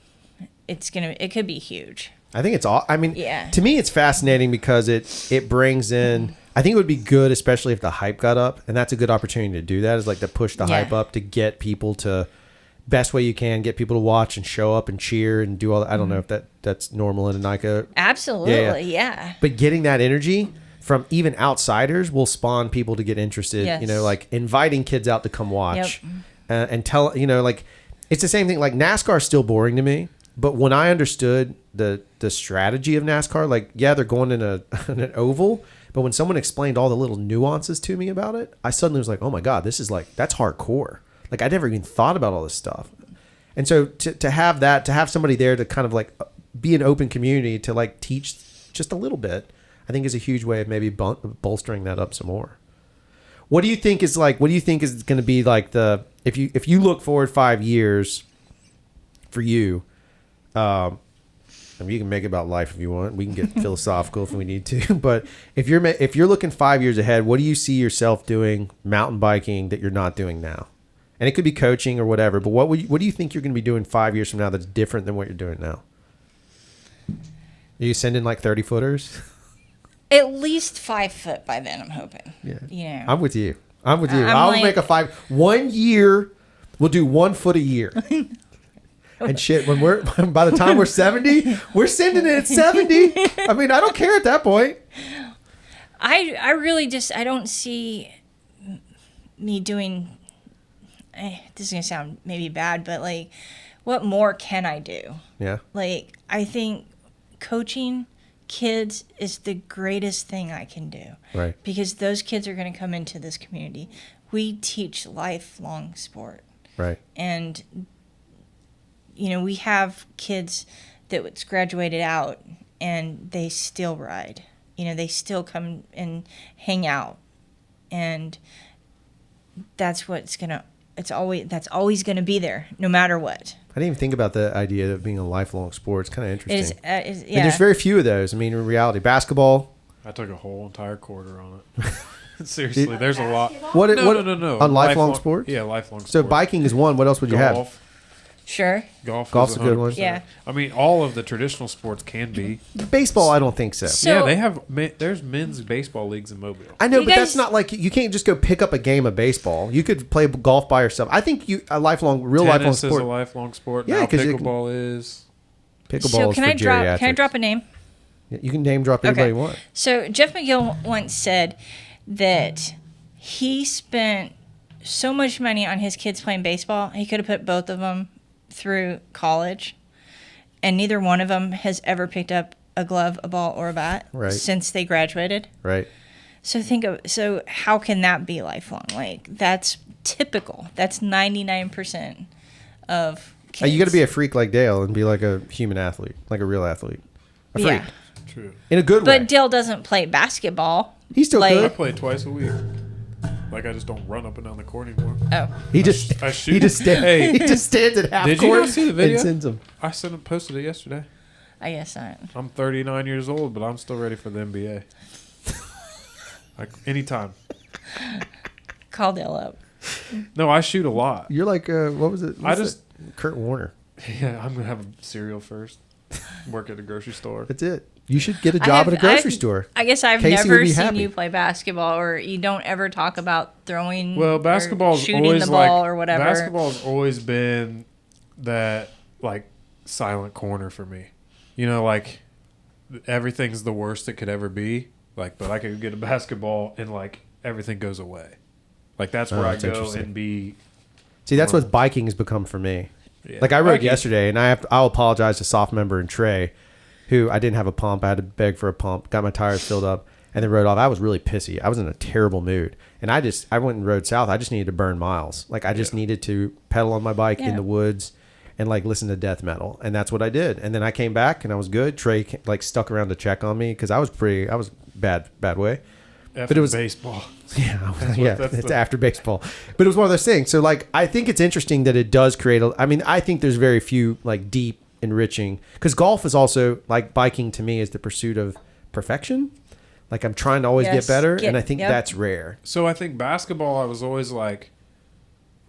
it could be huge. I think it's all. I mean, Yeah. to me, it's fascinating because it brings in. I think it would be good, especially if the hype got up, and that's a good opportunity to do that. Is like to push the Yeah. hype up to get people to best way you can get people to watch and show up and cheer and do all that. I don't know if that's normal in a Nike, Absolutely, yeah. but getting that energy from even outsiders will spawn people to get interested. Yes. You know, like inviting kids out to come watch and tell. You know, like it's the same thing. Like NASCAR is still boring to me. But when I understood the strategy of NASCAR, like, yeah, they're going in an oval. But when someone explained all the little nuances to me about it, I suddenly was like, oh my God, this is like, that's hardcore. Like I never even thought about all this stuff. And so to have that, to have somebody there to kind of like be an open community to like teach just a little bit, I think is a huge way of maybe bolstering that up some more. What do you think is going to be like if you look forward 5 years for you, I mean, you can make it about life if you want. We can get philosophical if we need to. But if you're looking 5 years ahead, what do you see yourself doing mountain biking that you're not doing now? And it could be coaching or whatever. But what do you think you're going to be doing 5 years from now that's different than what you're doing now? Are you sending like 30 footers? At least 5 foot by then, I'm hoping. Yeah. You know. I'm with you. I'll make 1 year. We'll do 1 foot a year. And shit, by the time we're 70, we're sending it at 70. I mean, I don't care at that point. I really I don't see me doing, this is going to sound maybe bad, but like, what more can I do? Yeah. Like, I think coaching kids is the greatest thing I can do. Right. Because those kids are going to come into this community. We teach lifelong sport. Right. And you know, we have kids that's graduated out and they still ride. You know, they still come and hang out. And that's always going to be there, no matter what. I didn't even think about the idea of being a lifelong sport. It's kind of interesting. Yeah. And there's very few of those. I mean, in reality, basketball. I took a whole entire quarter on it. Seriously, there's a lot. No. On lifelong sports? Yeah, lifelong sports. So biking is one. What else would you have? Sure. Golf's a good one. Yeah. I mean, all of the traditional sports can be. Baseball, I don't think so. So- Yeah, they have. There's men's baseball leagues in Mobile. I know, You but guys- that's not like you can't just go pick up a game of baseball. You could play golf by yourself. I think a lifelong Tennis sport. is a lifelong sport. Yeah, Now 'cause pickleball is. Pickleball So is can for I geriatrics. drop a name? You can name drop anybody you want. So Jeff McGill once said that he spent so much money on his kids playing baseball, he could have put both of them through college, and neither one of them has ever picked up a glove, a ball, or a bat since they graduated. Right. So how can that be lifelong? Like, that's typical. That's 99% of kids. You got to be a freak like Dale and be like a human athlete, like a real athlete. A freak. Yeah. True. In a good way. But Dale doesn't play basketball. He still I could. play twice a week. Like I just don't run up and down the court anymore. Oh. He just I shoot. he just Hey. he just stands at half Did you court not see the video? and sends them. I posted it yesterday. I guess not. I'm 39 years old, but I'm still ready for the NBA. Like anytime. Call Dale up. No, I shoot a lot. You're like what was it? Kurt Warner. Yeah, I'm gonna have a cereal first. Work at a grocery store. That's it. You should get a job at a grocery store. I guess I've Casey would never be seen happy. you play basketball, or you don't ever talk about throwing. Well, or basketball's shooting always the ball like or whatever. basketball's always been that like silent corner for me. You know, like everything's the worst it could ever be. Like, but I could get a basketball and like everything goes away. Like that's where I that's go interesting. and be. See, that's what biking has become for me. Yeah. Like I rode Biking- yesterday, and I'll apologize to soft member and Trey, who I didn't have a pump. I had to beg for a pump. Got my tires filled up, and then rode off. I was really pissy. I was in a terrible mood, and I went and rode south. I just needed to burn miles. Like I just needed to pedal on my bike in the woods, and like listen to death metal, and that's what I did. And then I came back, and I was good. Trey like stuck around to check on me because I was bad way. But it was baseball. Yeah, that's it's the- after baseball. But it was one of those things. So, like, I think it's interesting that it does create I think there's very few, like, deep, enriching. Because golf is also, like, biking to me is the pursuit of perfection. Like, I'm trying to always get better. And I think that's rare. So I think basketball, I was always like,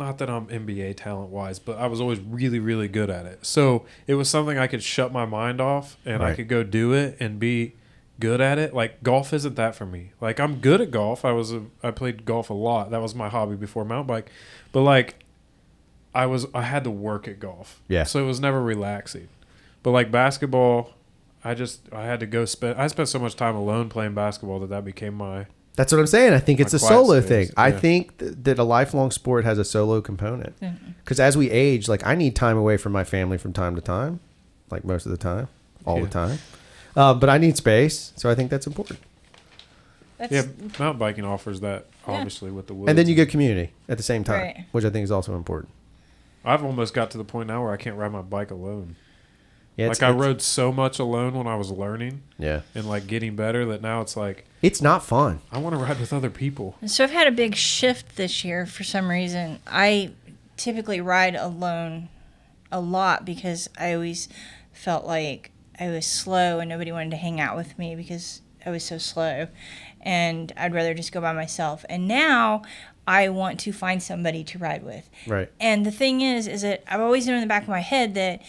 not that I'm NBA talent wise, but I was always really, really good at it. So it was something I could shut my mind off and I could go do it and be good at it. Like golf isn't that for me. Like I'm good at golf. I played golf a lot. That was my hobby before mountain bike. But like I had to work at golf. Yeah. So it was never relaxing. But like basketball, I had to go I spent so much time alone playing basketball that became my. That's what I'm saying. I think it's a quiet solo space. thing. I Yeah. think that a lifelong sport has a solo component. Because as we age, like I need time away from my family from time to time, like most of the time, all the time. But I need space, so I think that's important. That's, Yeah, mountain biking offers that, obviously, with the woods. And then you get community at the same time, Right. which I think is also important. I've almost got to the point now where I can't ride my bike alone. Yeah, I rode so much alone when I was learning Yeah. and like getting better that now it's like It's not fun. I want to ride with other people. So I've had a big shift this year for some reason. I typically ride alone a lot because I always felt like I was slow and nobody wanted to hang out with me because I was so slow. And I'd rather just go by myself. And now I want to find somebody to ride with. Right. And the thing is that I've always known in the back of my head that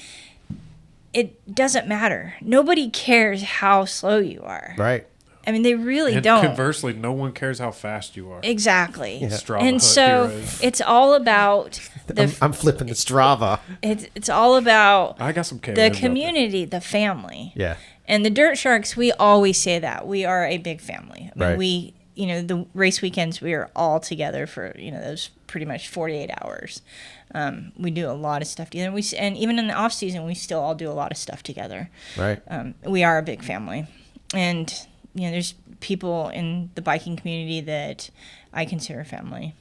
it doesn't matter. Nobody cares how slow you are. Right. I mean, they really And don't. conversely, no one cares how fast you are. Exactly. Yeah. Strava And so heroes. it's all about I'm flipping the Strava. it's all about I got some KMs the out there. community, the family. Yeah. And the Dirt Sharks, we always say that. We are a big family. I mean, Right. we, the race weekends, we are all together for, those pretty much 48 hours. We do a lot of stuff together. And even in the off season, we still all do a lot of stuff together. Right. We are a big family. And, there's people in the biking community that I consider family.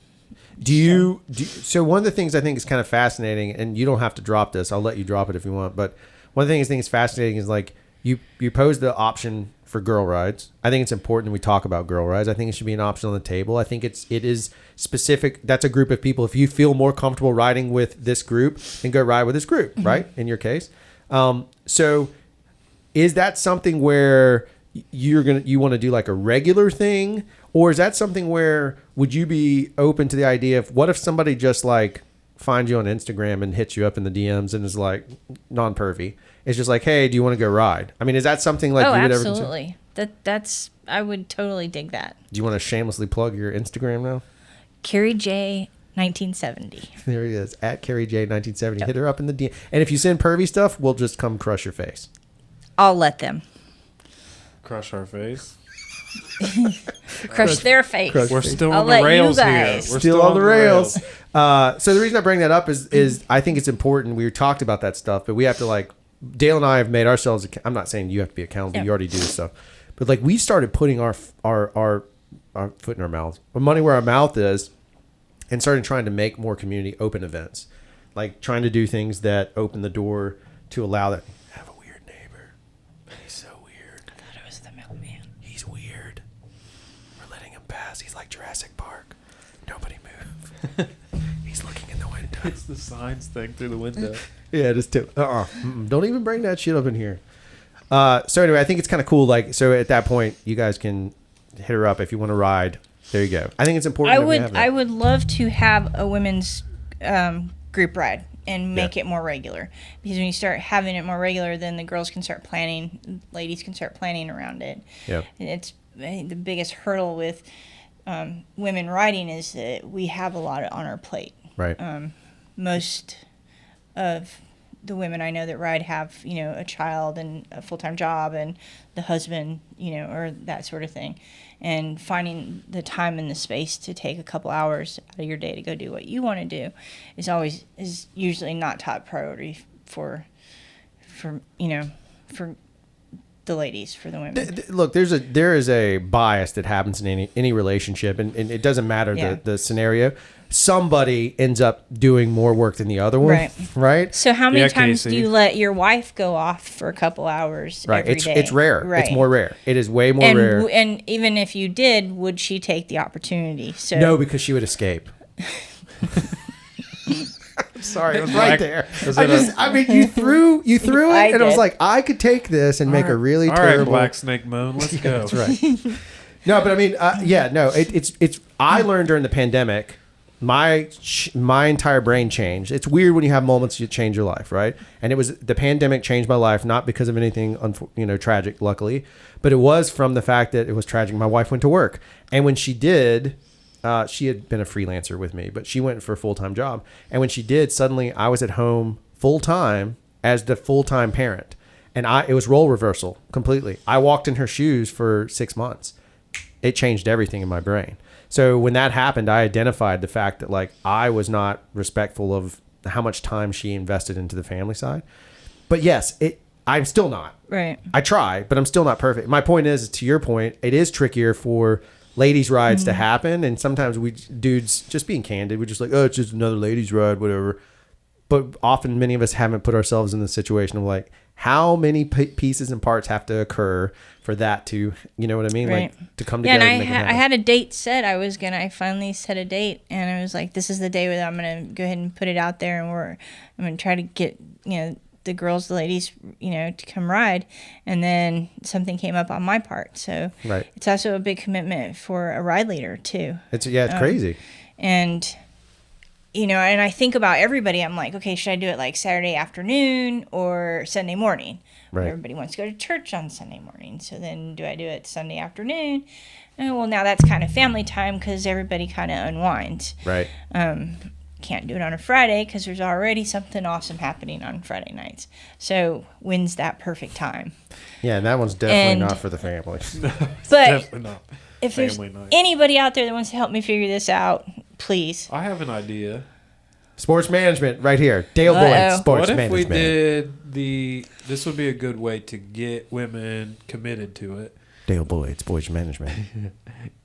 So one of the things I think is kind of fascinating, and you don't have to drop this, I'll let you drop it if you want, but one of the things I think is fascinating is like you pose the option for girl rides. I think it's important that we talk about girl rides. I think it should be an option on the table. I think it is specific. That's a group of people. If you feel more comfortable riding with this group, then go ride with this group, right? In your case. So is that something where you want to do like a regular thing, or is that something where would you be open to the idea of what if somebody just like finds you on Instagram and hits you up in the DMs and is like non-pervy? It's just like, hey, do you want to go ride? I mean, is that something like you would ever consider? Absolutely. That's I would totally dig that. Do you want to shamelessly plug your Instagram now? Carrie J 1970. There he is, at Carrie J 1970. Hit her up in the DM. And if you send pervy stuff, we'll just come crush your face. I'll let them Crush our face. crush their face. We're still I'll on the let you rails here. guys. We're Still on the rails. So the reason I bring that up is I think it's important. We talked about that stuff, but we have to like, Dale and I have made ourselves, I'm not saying you have to be accountable. Yeah. You already do this stuff. But like we started putting our foot in our mouths, our money where our mouth is, and started trying to make more community open events. Like trying to do things that open the door to allow that. I have a weird neighbor. He's so weird. I thought it was the mailman. He's weird. We're letting him pass. He's like Jurassic Park. Nobody move. He's looking in the window. It's the signs thing through the window. Yeah, just don't even bring that shit up in here. So anyway, I think it's kind of cool. Like, so at that point, you guys can hit her up if you want to ride. There you go. I think it's important. I would love to have a women's group ride and make it more regular, because when you start having it more regular, then the girls can start planning, ladies can start planning around it. Yeah. It's the biggest hurdle with women riding is that we have a lot on our plate. Right. Most of the women I know that ride have, a child and a full-time job and the husband, or that sort of thing. And finding the time and the space to take a couple hours out of your day to go do what you want to do is usually not top priority for the ladies, for the women. Look, there is a bias that happens in any relationship, and it doesn't matter the scenario. Somebody ends up doing more work than the other one, right? So how many times Casey. do you let your wife go off for a couple hours every day? It's rare. Right. It's more rare. It is way more rare. And even if you did, would she take the opportunity? So No, because she would escape. I'm sorry, it was right there. You threw it, and I was did. like, I could take this and make a really All right, terrible. Black Snake Moan, let's go. That's right. No, but I mean, it's. I learned during the pandemic. My entire brain changed. It's weird when you have moments you change your life, right? And it was the pandemic changed my life, not because of anything tragic, luckily, but it was from the fact that it was tragic. My wife went to work, and when she did, she had been a freelancer with me, but she went for a full-time job. And when she did, suddenly I was at home full-time as the full-time parent, and it was role reversal completely. I walked in her shoes for 6 months. It changed everything in my brain. So when that happened, I identified the fact that like I was not respectful of how much time she invested into the family side. But yes, I'm still not. Right. I try, but I'm still not perfect. My point is, to your point, it is trickier for ladies rides to happen, and sometimes we dudes, just being candid, we're just like, oh, it's just another ladies ride, whatever. But often many of us haven't put ourselves in the situation of like, how many pieces and parts have to occur for that to, you know what I mean? Right. Like to come Yeah, together. and And I had a date set. I finally set a date, and I was like, this is the day where I'm going to go ahead and put it out there, and I'm going to try to get, the girls, the ladies, to come ride. And then something came up on my part. So Right. it's also a big commitment for a ride leader too. It's crazy. And, and I think about everybody. I'm like, okay, should I do it like Saturday afternoon or Sunday morning? Right. Everybody wants to go to church on Sunday morning. So then do I do it Sunday afternoon? Oh, well, now that's kind of family time because everybody kind of unwinds. Right. Can't do it on a Friday because there's already something awesome happening on Friday nights. So when's that perfect time? Yeah, and that one's definitely And- not for the family. But Definitely not. if there's Family night. anybody out there that wants to help me figure this out, please. I have an idea. Sports management right here. Dale Boyd, Uh-oh. sports What if management. we did this would be a good way to get women committed to it. Dale Boyd, sports management.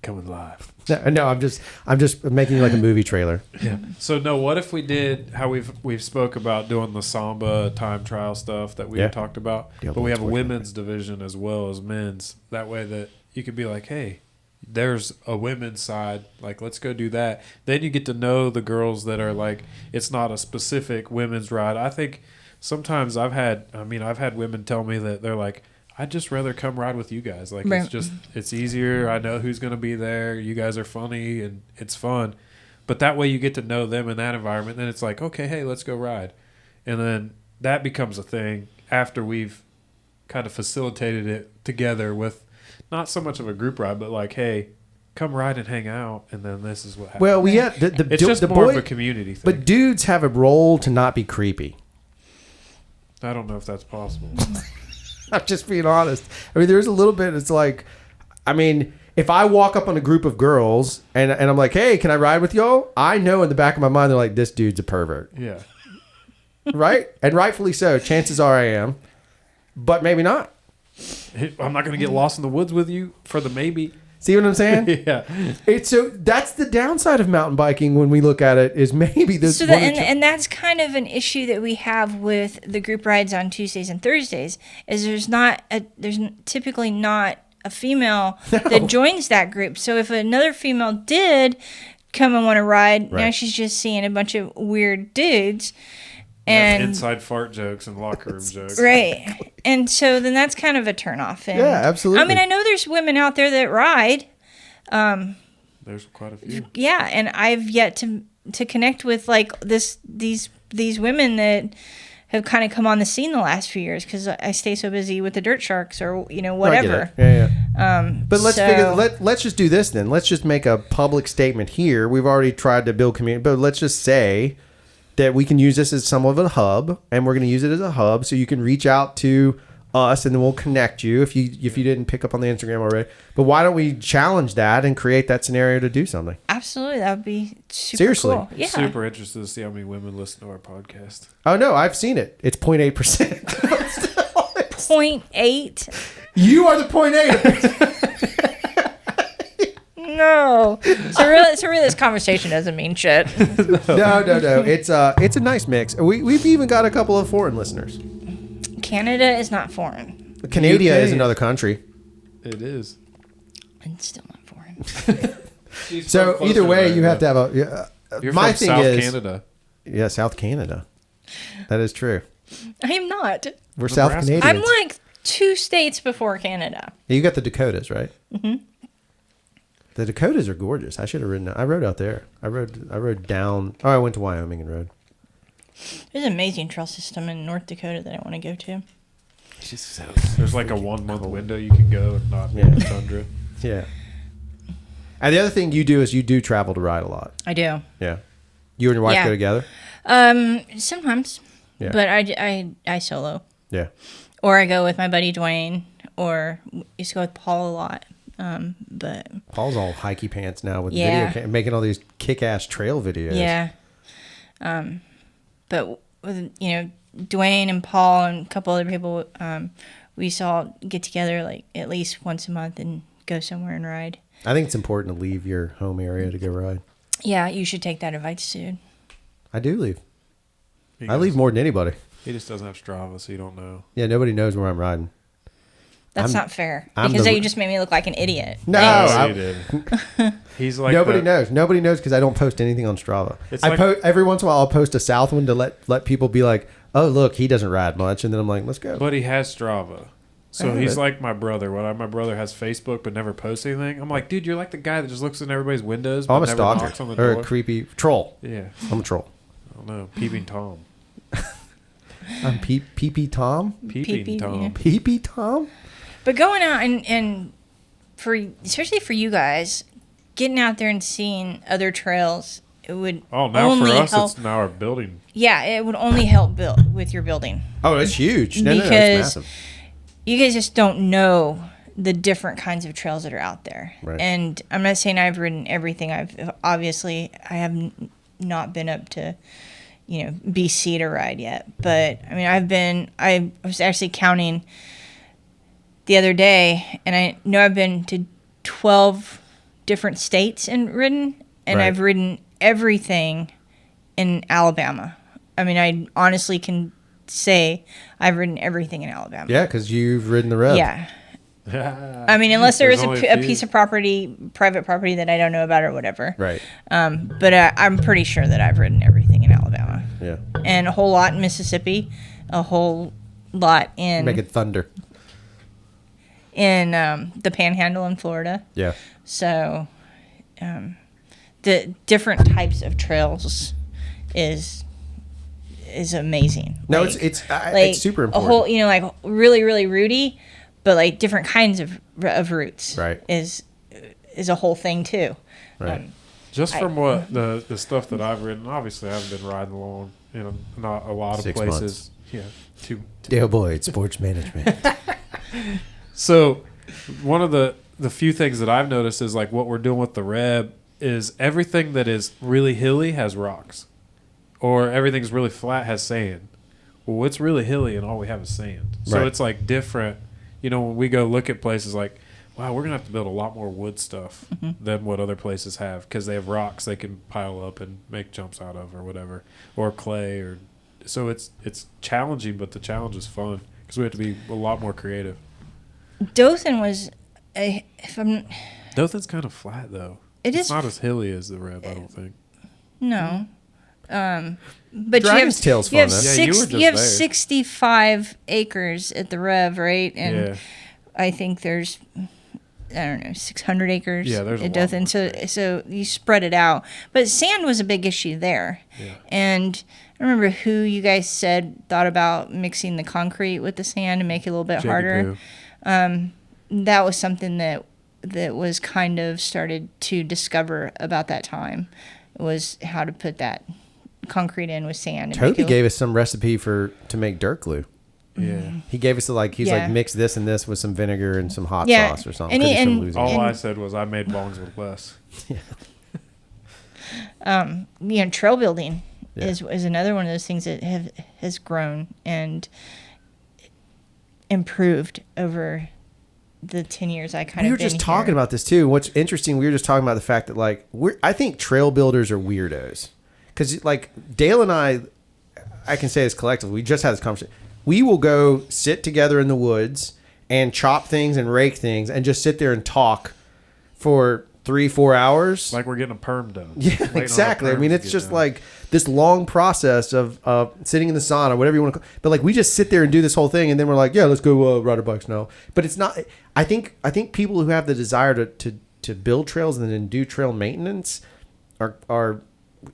Coming live. No, I'm just making like a movie trailer. Yeah. So no, what if we did how we've spoke about doing the Samba time trial stuff that we Yeah. talked about, Yeah, but we have a sports women's division as well as men's. That way that you could be like, hey, there's a women's side, like let's go do that. Then you get to know the girls that are like, it's not a specific women's ride. I think sometimes I've had women tell me that they're like, I'd just rather come ride with you guys. Like Right. it's easier. I know who's going to be there. You guys are funny and it's fun. But that way you get to know them in that environment. Then it's like, okay, hey, let's go ride. And then that becomes a thing after we've kind of facilitated it together with not so much of a group ride, but like, hey, come ride and hang out. And then this is what happens. Well, It's just more of a community thing. But dudes have a role to not be creepy. I don't know if that's possible. I'm just being honest. I mean, there's a little bit. It's like, I mean, if I walk up on a group of girls and I'm like, hey, can I ride with y'all? I know in the back of my mind they're like, this dude's a pervert, Yeah. right? And rightfully so. Chances are I am, but maybe not. I'm not going to get lost in the woods with you for the maybe. See what I'm saying? Yeah. So that's the downside of mountain biking when we look at it is maybe this. So and that's kind of an issue that we have with the group rides on Tuesdays and Thursdays is there's typically not a female that joins that group. So if another female did come and want to ride, now Right. she's just seeing a bunch of weird dudes. And And inside fart jokes and locker room jokes. right. And so then that's kind of a turnoff. And, Yeah, absolutely. I mean, I know there's women out there that ride. There's quite a few. Yeah, and I've yet to connect with like these women that have kind of come on the scene the last few years because I stay so busy with the dirt sharks or I get whatever. it. Yeah. But let's so- let's just do this then. Let's just make a public statement here. We've already tried to build community, but let's just say that we can use this as some of a hub, and we're going to use it as a hub so you can reach out to us, and then we'll connect you if you didn't pick up on the Instagram already. But why don't we challenge that and create that scenario to do something? Absolutely, that would be super Seriously. cool. Yeah. Super interested to see how many women listen to our podcast. Oh no, I've seen it. It's 0.8%. 0.8. You are the 0.8. No. So really, this conversation doesn't mean shit. No. It's a nice mix. We've even got a couple of foreign listeners. Canada is not foreign. Canada UK. is another country. It is. It's still not foreign. So either way, you have to have a. You're my from thing South is, Canada. yeah, South Canada. That is true. I am not. We're South Nebraska. Canadians. I'm like 2 states before Canada. Yeah, you got the Dakotas, right? Mm-hmm. The Dakotas are gorgeous. I should have ridden. I rode out there. I rode down. Oh, I went to Wyoming and rode. There's an amazing trail system in North Dakota that I want to go to. There's like a 1 month window you can go and not be in the tundra. Yeah. And the other thing you do is you do travel to ride a lot. I do. Yeah. You and your wife Yeah. go together. Sometimes, Yeah. but I solo, Yeah. or I go with my buddy Dwayne, or used to go with Paul a lot. But Paul's all hikey pants now with Yeah. video, making all these kick-ass trail videos. yeah, but with Dwayne and Paul and a couple other people, we used to all get together like at least once a month and go somewhere and ride. I think it's important to leave your home area to go ride. Yeah, you should take that advice, dude. I do leave. He I leave more than anybody. He just doesn't have Strava, so you don't know. Yeah, nobody knows where I'm riding. That's not fair. I'm Because the- then you just made me look like an idiot. No, Yes, he did. He's like nobody knows. Nobody knows because I don't post anything on Strava. It's I like- every once in a while I'll post a south one to let people be like, oh look, he doesn't ride much, and then I'm like, let's go. But he has Strava. So have he's it. like my brother. My brother has Facebook but never posts anything. I'm like, dude, you're like the guy that just looks in everybody's windows but I'm a never stalker knocks on the or door. a creepy troll. Yeah. I'm a troll. I don't know. Peeping Tom. I'm Pee Tom. Peeping Peeping, Tom. yeah. Pee Tom. But going out and for especially for you guys, getting out there and seeing other trails, it would Oh, now for only us, help. it's now our building. Yeah, it would only help build with your building. Oh, it's huge. No, Because- it's massive. You guys just don't know the different kinds of trails that are out there. Right. And I'm not saying I've ridden everything. I have not been up to, BC to ride yet. But I mean, I was actually counting the other day, and I know I've been to 12 different states and ridden, and Right. I've ridden everything in Alabama. I mean, I honestly can say I've ridden everything in Alabama. Yeah, because you've ridden the road. Yeah. I mean, unless there is There's only a few. piece of property, private property that I don't know about or whatever. Right. But I'm pretty sure that I've ridden everything in Alabama. Yeah. And a whole lot in Mississippi, a whole lot in Make it thunder. the Panhandle in Florida. Yeah. So, the different types of trails is amazing. No, Like- it's super important. A whole, like really, really rooty, but like different kinds of routes. Right. Is a whole thing too. Right. Just from what the stuff that I've ridden, obviously I haven't been riding along in not a lot of 6 places. Yeah, two. Dale Boyd, sports management. So one of the few things that I've noticed is like what we're doing with the Reb is everything that is really hilly has rocks, or everything's really flat has sand. Well, it's really hilly and all we have is sand. So Right. it's like different. When we go look at places like, wow, we're gonna have to build a lot more wood stuff than what other places have because they have rocks they can pile up and make jumps out of or whatever, or clay or. So it's challenging, but the challenge is fun because we have to be a lot more creative. Dothan was, if I'm Dothan's kind of flat though. It It's is- not as hilly as the Reb, I don't think. no. But Dragon's Tail's you have fun, though. Yeah, you were just you have there. 65 acres at the Rev, right? And Yeah. I think there's, I don't know, 600 acres. Yeah, there's a at lot Dothan. more. So you spread it out, but sand was a big issue there. Yeah. And I remember who you guys said thought about mixing the concrete with the sand to make it a little bit Jacob harder. Poo. That was something that was kind of started to discover about that time, was how to put that concrete in with sand. And make Toby it- gave us some recipe to make dirt glue. Yeah. He gave us he's Yeah. like mix this and this with some vinegar and some hot Yeah. sauce or something. And 'cause he- he's from and- Louisiana. All I said was I made bongs with less. Trail building Yeah. is another one of those things that has grown and improved over the 10 years I kind We of were been just talking here. about this too. What's interesting, we were just talking about the fact that I think trail builders are weirdos. Because Dale and I can say this collectively, we just had this conversation. We will go sit together in the woods and chop things and rake things and just sit there and talk for 3-4 hours. Like we're getting a perm done. Yeah, Waiting on our exactly. I perms mean, to it's get just done. like this long process of sitting in the sauna, whatever you want to call it. But we just sit there and do this whole thing, and then we're like, yeah, let's go ride our bikes now. But it's not. I think people who have the desire to build trails and then do trail maintenance are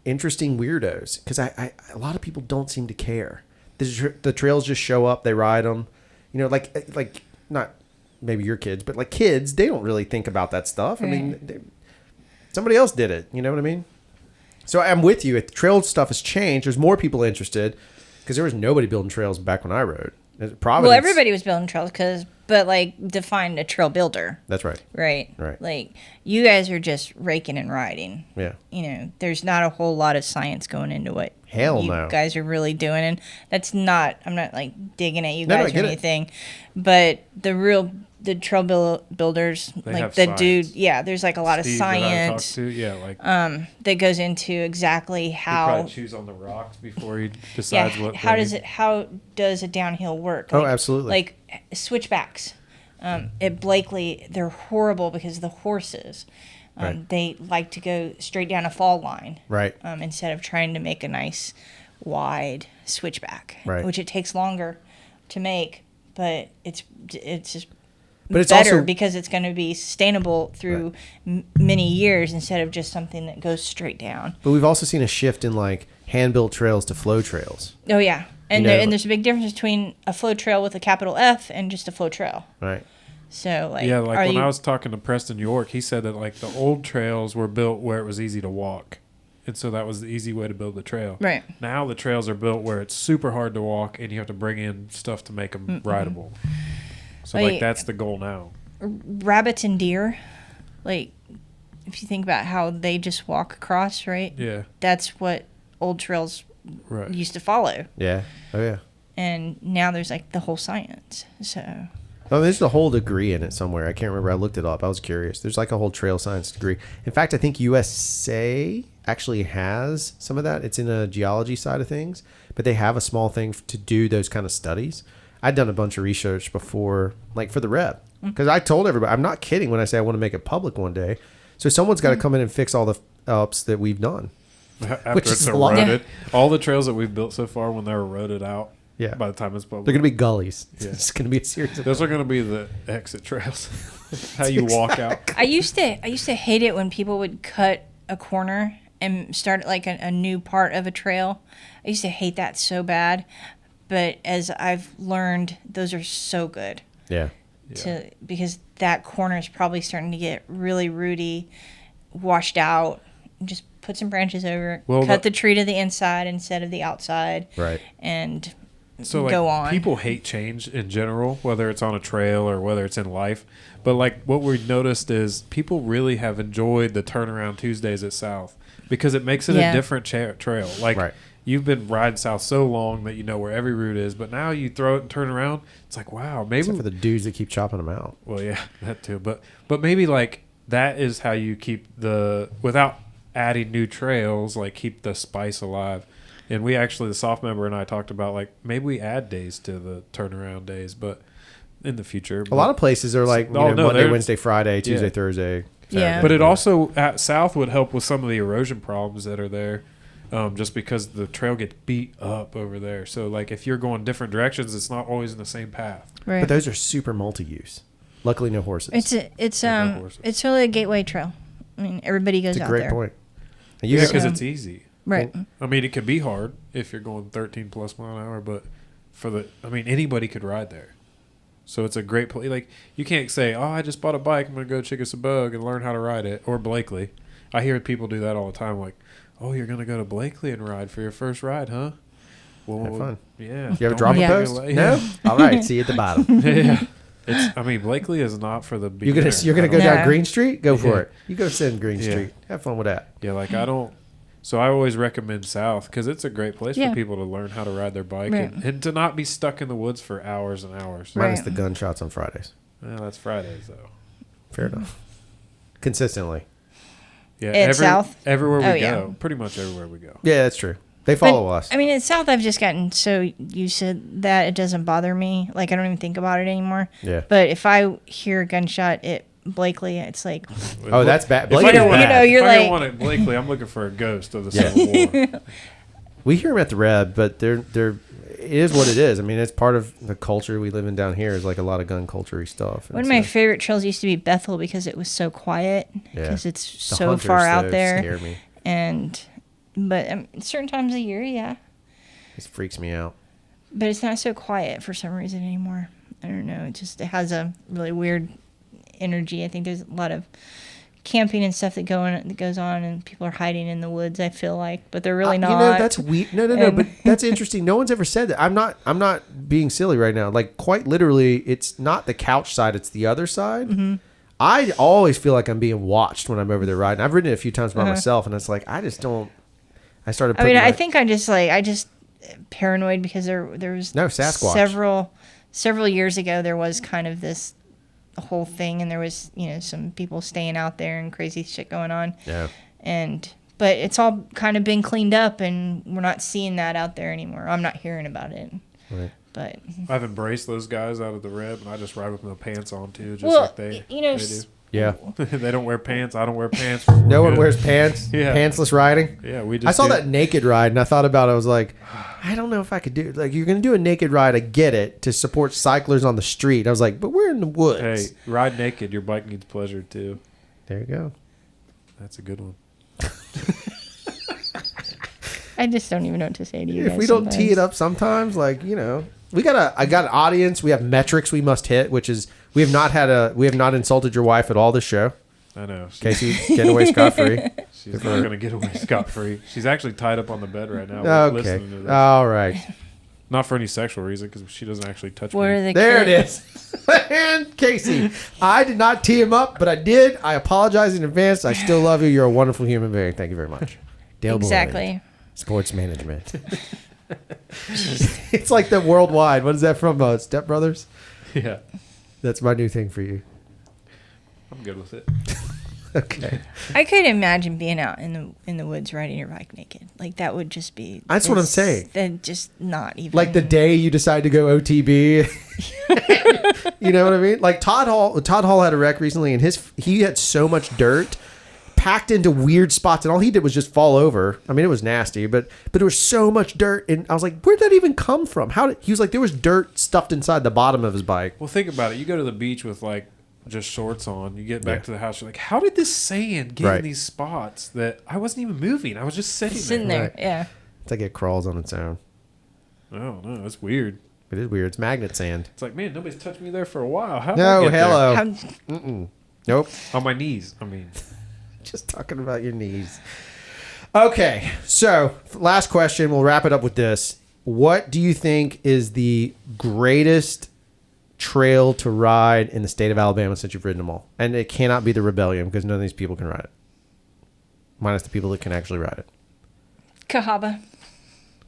interesting weirdos, because a lot of people don't seem to care. The trails just show up, they ride them. Like not maybe your kids, but kids, they don't really think about that stuff. I mean, somebody else did it. You know what I mean? So I'm with you. If the trail stuff has changed, there's more people interested, because there was nobody building trails back when I rode. Providence. Well, everybody was building trails but define a trail builder, That's right. right? Right. Like you guys are just raking and riding. Yeah. There's not a whole lot of science going into what Hell you no. guys are really doing, and that's not. I'm not digging at you No, guys I get or it. anything, but the real trail builders, They like have the science. dude, yeah, there's like a lot Steve of that I talked science to, yeah, like that goes into exactly he how probably chews on the rocks before he decides what. how lane. does a downhill work? Oh, absolutely. Like switchbacks. At Blakely, they're horrible because the horses. Right. They like to go straight down a fall line, Right. instead of trying to make a nice wide switchback, Right. which it takes longer to make, but it's just But it's better also because it's going to be sustainable through many years instead of just something that goes straight down. But we've also seen a shift in like hand-built trails to flow trails. Oh yeah, and You know, and there's a big difference between a flow trail with a capital F and just a flow trail. Right. So like, Yeah, like are when you, I was talking to Preston York, he said that like the old trails were built where it was easy to walk. And so that was the easy way to build the trail. Right. Now the trails are built where it's super hard to walk and you have to bring in stuff to make them rideable. So Like- like that's the goal now. rabbits and deer, like if you think about how they just walk across, right? Yeah. That's what old trails Right. used to follow. Yeah. Oh yeah. And now there's like the whole science. So Oh, there's a whole degree in it somewhere. I can't remember. I looked it up. I was curious. There's like a whole trail science degree. In fact, I think USA actually has some of that. It's in a geology side of things, but they have a small thing to do those kind of studies. I'd done a bunch of research before, like for the rep, because I told everybody, I'm not kidding when I say I want to make it public one day. So someone's got to come in and fix all the ups that we've done. After Which it's is a lot. eroded. All the trails that we've built so far when they're eroded out. Yeah. By the time it's public. They're going to be gullies. Yeah. It's going to be a series of Those are going to be the exit trails. How you walk out. I used to hate it when people would cut a corner and start like a new part of a trail. I used to hate that so bad. But as I've learned, those are so good. Yeah. Because that corner is probably starting to get really rooty, washed out. Just put some branches over it. Well, Cut the tree to the inside instead of the outside. Right. And So like go on. people hate change in general, whether it's on a trail or whether it's in life. But like what we've noticed is people really have enjoyed the turnaround Tuesdays at South because it makes it Yeah. a different trail. Like Right. you've been riding South so long that you know where every route is, but now you throw it and turn around. It's like, wow, maybe. Except for the dudes that keep chopping them out. Well, yeah, that too. But maybe like that is how you keep without adding new trails, like keep the spice alive. And we actually, the soft member and I talked about like maybe we add days to the turnaround days, but in the future. A lot of places are like Monday, they're- Wednesday, Friday, Tuesday, Yeah. Thursday. Yeah. Saturday. But it also at South would help with some of the erosion problems that are there, just because the trail gets beat up over there. So like if you're going different directions, it's not always in the same path. right. But those are super multi-use. Luckily, no horses. it's no horses. it's really a gateway trail. I mean, everybody goes It's a out great there. point. And Yeah, you because So- it's easy. Right. I mean, it can be hard if you're going 13 plus mile an hour, but anybody could ride there. So it's a great place. Like you can't say, "Oh, I just bought a bike. I'm going to go to Chickasaw and learn how to ride it," or Blakely. I hear people do that all the time. Like, "Oh, you're going to go to Blakely and ride for your first ride, huh?" Well, Have fun. Yeah. You ever Don't drop a Yeah. post? Yeah. No? All right. See you at the bottom. Yeah. Blakely is not for the You're beginner. gonna go No. down Green Street? Go for Yeah. it. You go sit in Green Yeah. Street. Have fun with that. Yeah, like I don't. So I always recommend South because it's a great place Yeah. for people to learn how to ride their bike Right. and to not be stuck in the woods for hours and hours. Right. Minus the gunshots on Fridays. Well, that's Fridays though. Fair enough. Consistently. Yeah, At South? everywhere we Oh, go, yeah. pretty much everywhere we go. Yeah, that's true. They But, follow us. I mean, at South, I've just gotten so used to that it doesn't bother me. Like, I don't even think about it anymore. Yeah. But if I hear a gunshot at Blakely, it's like, Oh, that's bad. If Blake I is don't want, You know, bad. you're if I don't like- want it Blakely, I'm looking for a ghost of the Yeah. Civil War. We hear them at the Reb, but they're it is what it is. I mean, it's part of the culture we live in down here. Is like a lot of gun culture stuff. one of my favorite trails used to be Bethel because it was so quiet. Yeah. Because it's The so hunters, far out though, there. Scare me. But certain times of year, yeah. This freaks me out. But it's not so quiet for some reason anymore. I don't know. It has a really weird energy. I think there's a lot of camping and stuff that goes on, and people are hiding in the woods. I feel like, but they're really not. You know, that's weird. No. And- But that's interesting. No one's ever said that. I'm not being silly right now. Like quite literally, it's not the couch side. It's the other side. Mm-hmm. I always feel like I'm being watched when I'm over there riding. I've ridden it a few times by Uh-huh. myself, and it's like I just don't. I started. I Putting mean, I my- think I just paranoid because there was No, Sasquatch. several years ago there was kind of this the whole thing, and there was some people staying out there and crazy shit going on. Yeah. But it's all kind of been cleaned up, and we're not seeing that out there anymore. I'm not hearing about it. Right. But I've embraced those guys out of the rep, and I just ride with no pants on too, just well, like they do. Yeah. They don't wear pants. I don't wear pants. No one wears pants. Yeah. Pantsless riding. Yeah, we just. I saw do. that naked ride, and I thought about it. I was like, I don't know if I could do it. Like, you're going to do a naked ride. I get it, to support cyclers on the street. I was like, but we're in the woods. Hey, ride naked. Your bike needs pleasure too. There you go. That's a good one. I just don't even know what to say to you If guys we don't tee it sometimes. up sometimes, like, I got an audience. We have metrics we must hit, which is we have not insulted your wife at all this show. I know. Casey, get away scot free. She's not going to get away scot free. She's actually tied up on the bed right now. Okay. Listening to this. All right. Not for any sexual reason, because she doesn't actually touch What me. are the There it kids? is. And Casey, I did not tee him up, but I did. I apologize in advance. I still love you. You're a wonderful human being. Thank you very much. Dale Boyd, Exactly. Sports management. It's like the worldwide. What is that from? Step Brothers? Yeah, That's my new thing for you. I'm good with it. Okay. I could imagine being out in the woods riding your bike naked. Like that would just be. That's what I'm saying. Then just not even. Like the day you decide to go OTB. You know what I mean? Like Todd Hall had a wreck recently, and he had so much dirt packed into weird spots, and all he did was just fall over. I mean, it was nasty, but there was so much dirt, and I was like, where'd that even come from? He was like, there was dirt stuffed inside the bottom of his bike. Well, think about it. You go to the beach with like just shorts on. You get back to the house. You're like, how did this sand get in these spots that I wasn't even moving? I was just sitting there. Right. Yeah. It's like it crawls on its own. I don't know. It's weird. It is weird. It's magnet sand. It's like, man, nobody's touched me there for a while. How did No, I get there? hello. How, Nope. On my knees. I mean, Just talking about your knees. Okay, so last question. We'll wrap it up with this. What do you think is the greatest trail to ride in the state of Alabama since you've ridden them all? And it cannot be the Rebellion because none of these people can ride it. Minus the people that can actually ride it. Cahaba.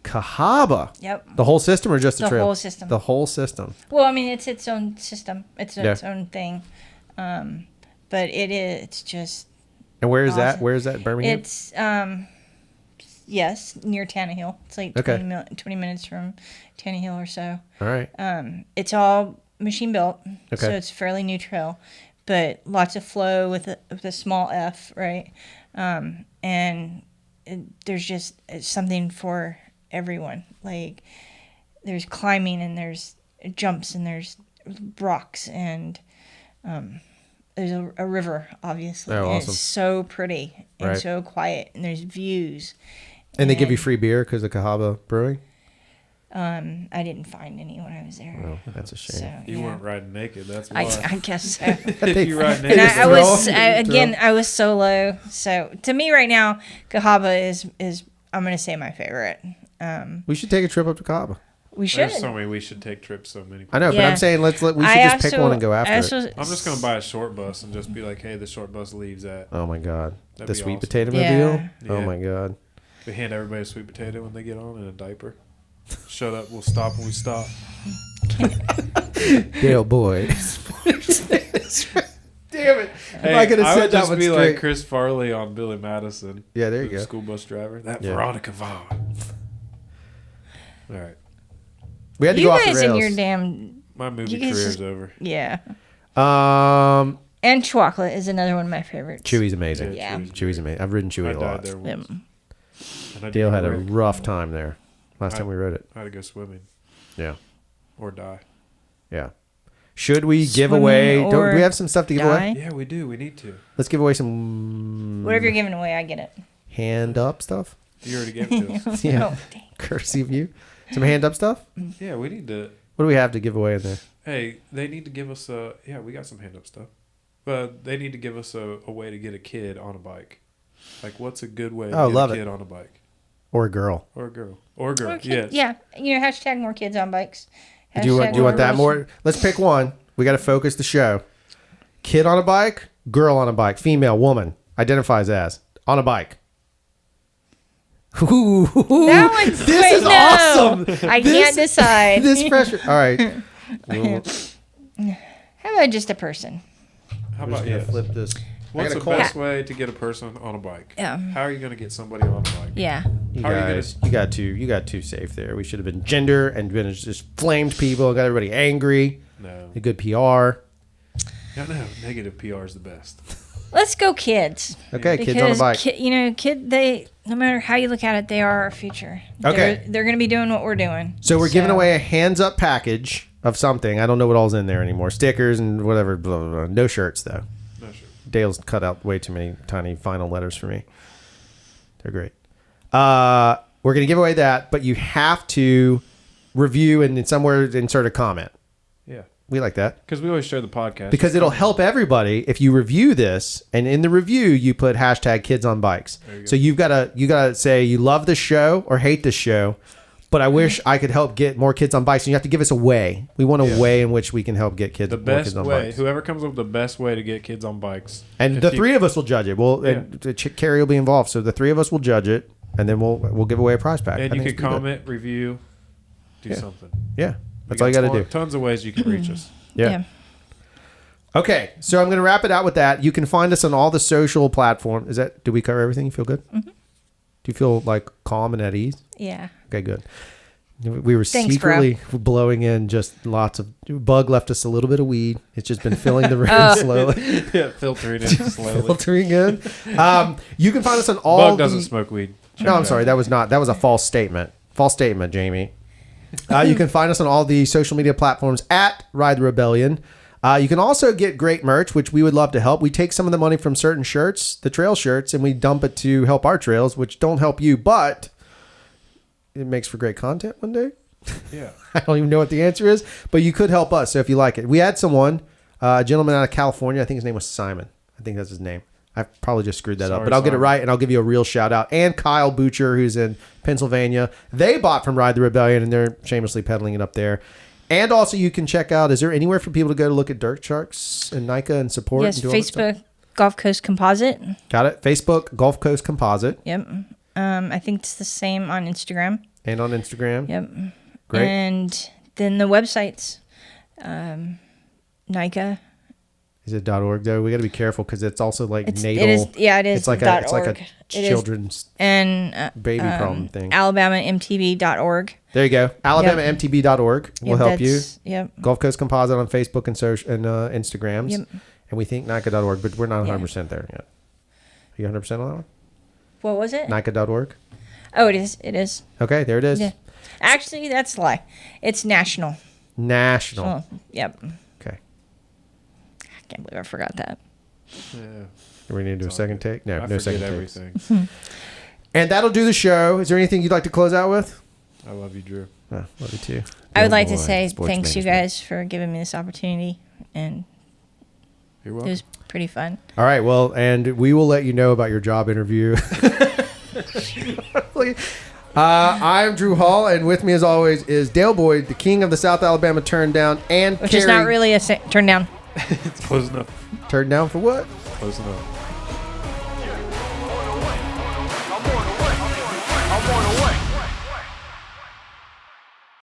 Cahaba. Yep. The whole system or just the trail? whole system. The whole system. Well, I mean, it's its own system. It's its Yeah. own thing. But it's just. And where is that? Awesome. Where is that? Birmingham? It's yes, near Tannehill. It's like Okay. 20 minutes from Tannehill or so. All right. It's all machine built, so Okay. it's fairly new trail, but lots of flow with a small F, right? There's just something for everyone. Like there's climbing and there's jumps and there's rocks and there's a river, obviously. Oh, and awesome. It's so pretty and Right. so quiet, and there's views. And they give you free beer because of Cahaba Brewing? I didn't find any when I was there. Oh, that's a shame. So, you yeah. weren't riding naked. That's why. I guess so. If you ride And naked, I throw. I was solo. So to me right now, Cahaba is I'm gonna say my favorite. We should take a trip up to Cahaba. We should. there's so many we should take trips. So many. I know, but Yeah. I'm saying we should I just pick also- one and go I after also- it. I'm just gonna buy a short bus and just be like, hey, the short bus leaves at. Oh my god, That'd the be sweet awesome. potato Yeah. mobile. Oh Yeah. my god, We hand everybody a sweet potato when they get on in a diaper. Shut up. We'll stop when we stop. Dale Boyd. Damn it! Hey, I could have I said would that just one be straight. like Chris Farley on Billy Madison. Yeah, there you the go. School bus driver. That Yeah. Veronica Vaughn. All right. We had to You go off the guys and rails. your damn My movie You guys career's just- over. yeah. And chocolate is another one of my favorites. Chewy's amazing. Yeah. Chewy's amazing. I've ridden Chewy I a died lot. there once. Them. And I Dale did had a wreck. rough time there last time we rode it. I had to go swimming Yeah, or die. yeah. Should we give Swimming away? Do or we have some stuff to give away? die. Yeah, we do. We need to. Let's give away some Whatever you're giving away, I get it. hand up stuff. You already gave it to us. Yeah, Oh, dang. courtesy of you. Some hand up stuff. Yeah, we need to. What do we have to give away in there? Hey, they need to give us a. Yeah, we got some hand up stuff. But they need to give us a way to get a kid on a bike. Like, what's a good way to get love a it. kid on a bike? Or a girl? Or a girl. Or a girl, More yes. kids- Yeah. Hashtag more kids on bikes. Do you want Hashtag that girls. more? Let's pick one. We got to focus the show. Kid on a bike, girl on a bike, female, woman, identifies as on a bike. Ooh, That one's this wait, is no. awesome. I can't decide. This pressure. All right. How Just a person. How I'm just about gonna you? flip this. What's I the got a best way to get a person on a bike? Yeah. How are you going to get somebody on a bike? Yeah. You How are you gonna- guys, you got too safe there. We should have been gender and been just flamed people, got everybody angry. No. A good PR. Yeah, no. Negative PR is the best. Let's go kids. Okay, kids on a bike. They no matter how you look at it, they are our future. Okay. They're going to be doing what we're doing. So we're giving away a hands up package of something. I don't know what all's in there anymore. Stickers and whatever. Blah, blah, blah. No shirts though. No sure. Dale's cut out way too many tiny final letters for me. They're great. We're going to give away that, but you have to review and somewhere insert a comment. Yeah. We like that. Because we always share the podcast. Because it'll help everybody if you review this, and in the review you put hashtag kids on bikes. So you gotta say you love the show or hate the show, but I wish I could help get more kids on bikes. And you have to give us a way. We want a way in which we can help get kids. The more best kids on way. bikes. Whoever comes up with the best way to get kids on bikes. And If the you- three of us will judge it. Carrie will be involved, so the three of us will judge it, and then we'll give away a prize pack. And I you think can it's pretty comment, review, do something. good. Yeah, We that's all you got to do. Tons of ways you can reach us. Yeah. Okay, so I'm going to wrap it out with that. You can find us on all the social platforms. Did we cover everything? You feel good? Mm-hmm. Do you feel like calm and at ease? Yeah. Okay, good. We were Thanks, secretly blowing in just lots of... Bug left us a little bit of weed. It's just been filling the room slowly. Yeah, filtering it slowly. Filtering in. You can find us on all Bug doesn't smoke weed. Check No, it I'm out. sorry. That was a false statement. False statement, Jamie. You can find us on all the social media platforms at Ride the Rebellion. You can also get great merch, which we would love to help. We take some of the money from certain shirts, the trail shirts, and we dump it to help our trails, which don't help you, but it makes for great content one day. Yeah. I don't even know what the answer is, but you could help us. So if you like it, we had someone, a gentleman out of California. I think his name was Simon. I think that's his name. I probably just screwed that up, but I'll get it Simon. right, and I'll give you a real shout out. And Kyle Butcher, who's in Pennsylvania, they bought from Ride the Rebellion, and they're shamelessly peddling it up there. And also, you can check out. Is there anywhere for people to go to look at Dirt Sharks and NICA and support? Yes, and do all that stuff? Facebook Gulf Coast Composite. Got it. Facebook Gulf Coast Composite. Yep. I think it's the same on Instagram. And on Instagram. Yep. Great. And then the websites, NICA. Is it .org though? We got to be careful because it's also like natal. It is. Yeah, it is. It's like .org. a children's and baby problem thing. AlabamaMTV.org. There you go. AlabamaMTB.org will help you. Yep. Gulf Coast Composite on Facebook and Instagrams. Yep. And we think NICA.org, but we're not 100% there yet. Are you 100% on that one? What was it? NICA.org. Oh, it is. It is. Okay, there it is. Yeah. Actually, that's a lie. It's national. National. Oh, yep. Okay. I can't believe I forgot that. Yeah. Do we need to do a second take? No, I no forget second take. everything. And that'll do the show. Is there anything you'd like to close out with? I love you, Drew. Oh, love you too. I would Oh, like to boy. say Sports thanks you management. guys for giving me this opportunity, and You're it welcome. was pretty fun. All right. Well, and we will let you know about your job interview. I'm Drew Hall, and with me, as always, is Dale Boyd, the king of the South Alabama Turn Down, and Which Carrie. is not really a turn down. It's close enough. Turned down for what? Close enough.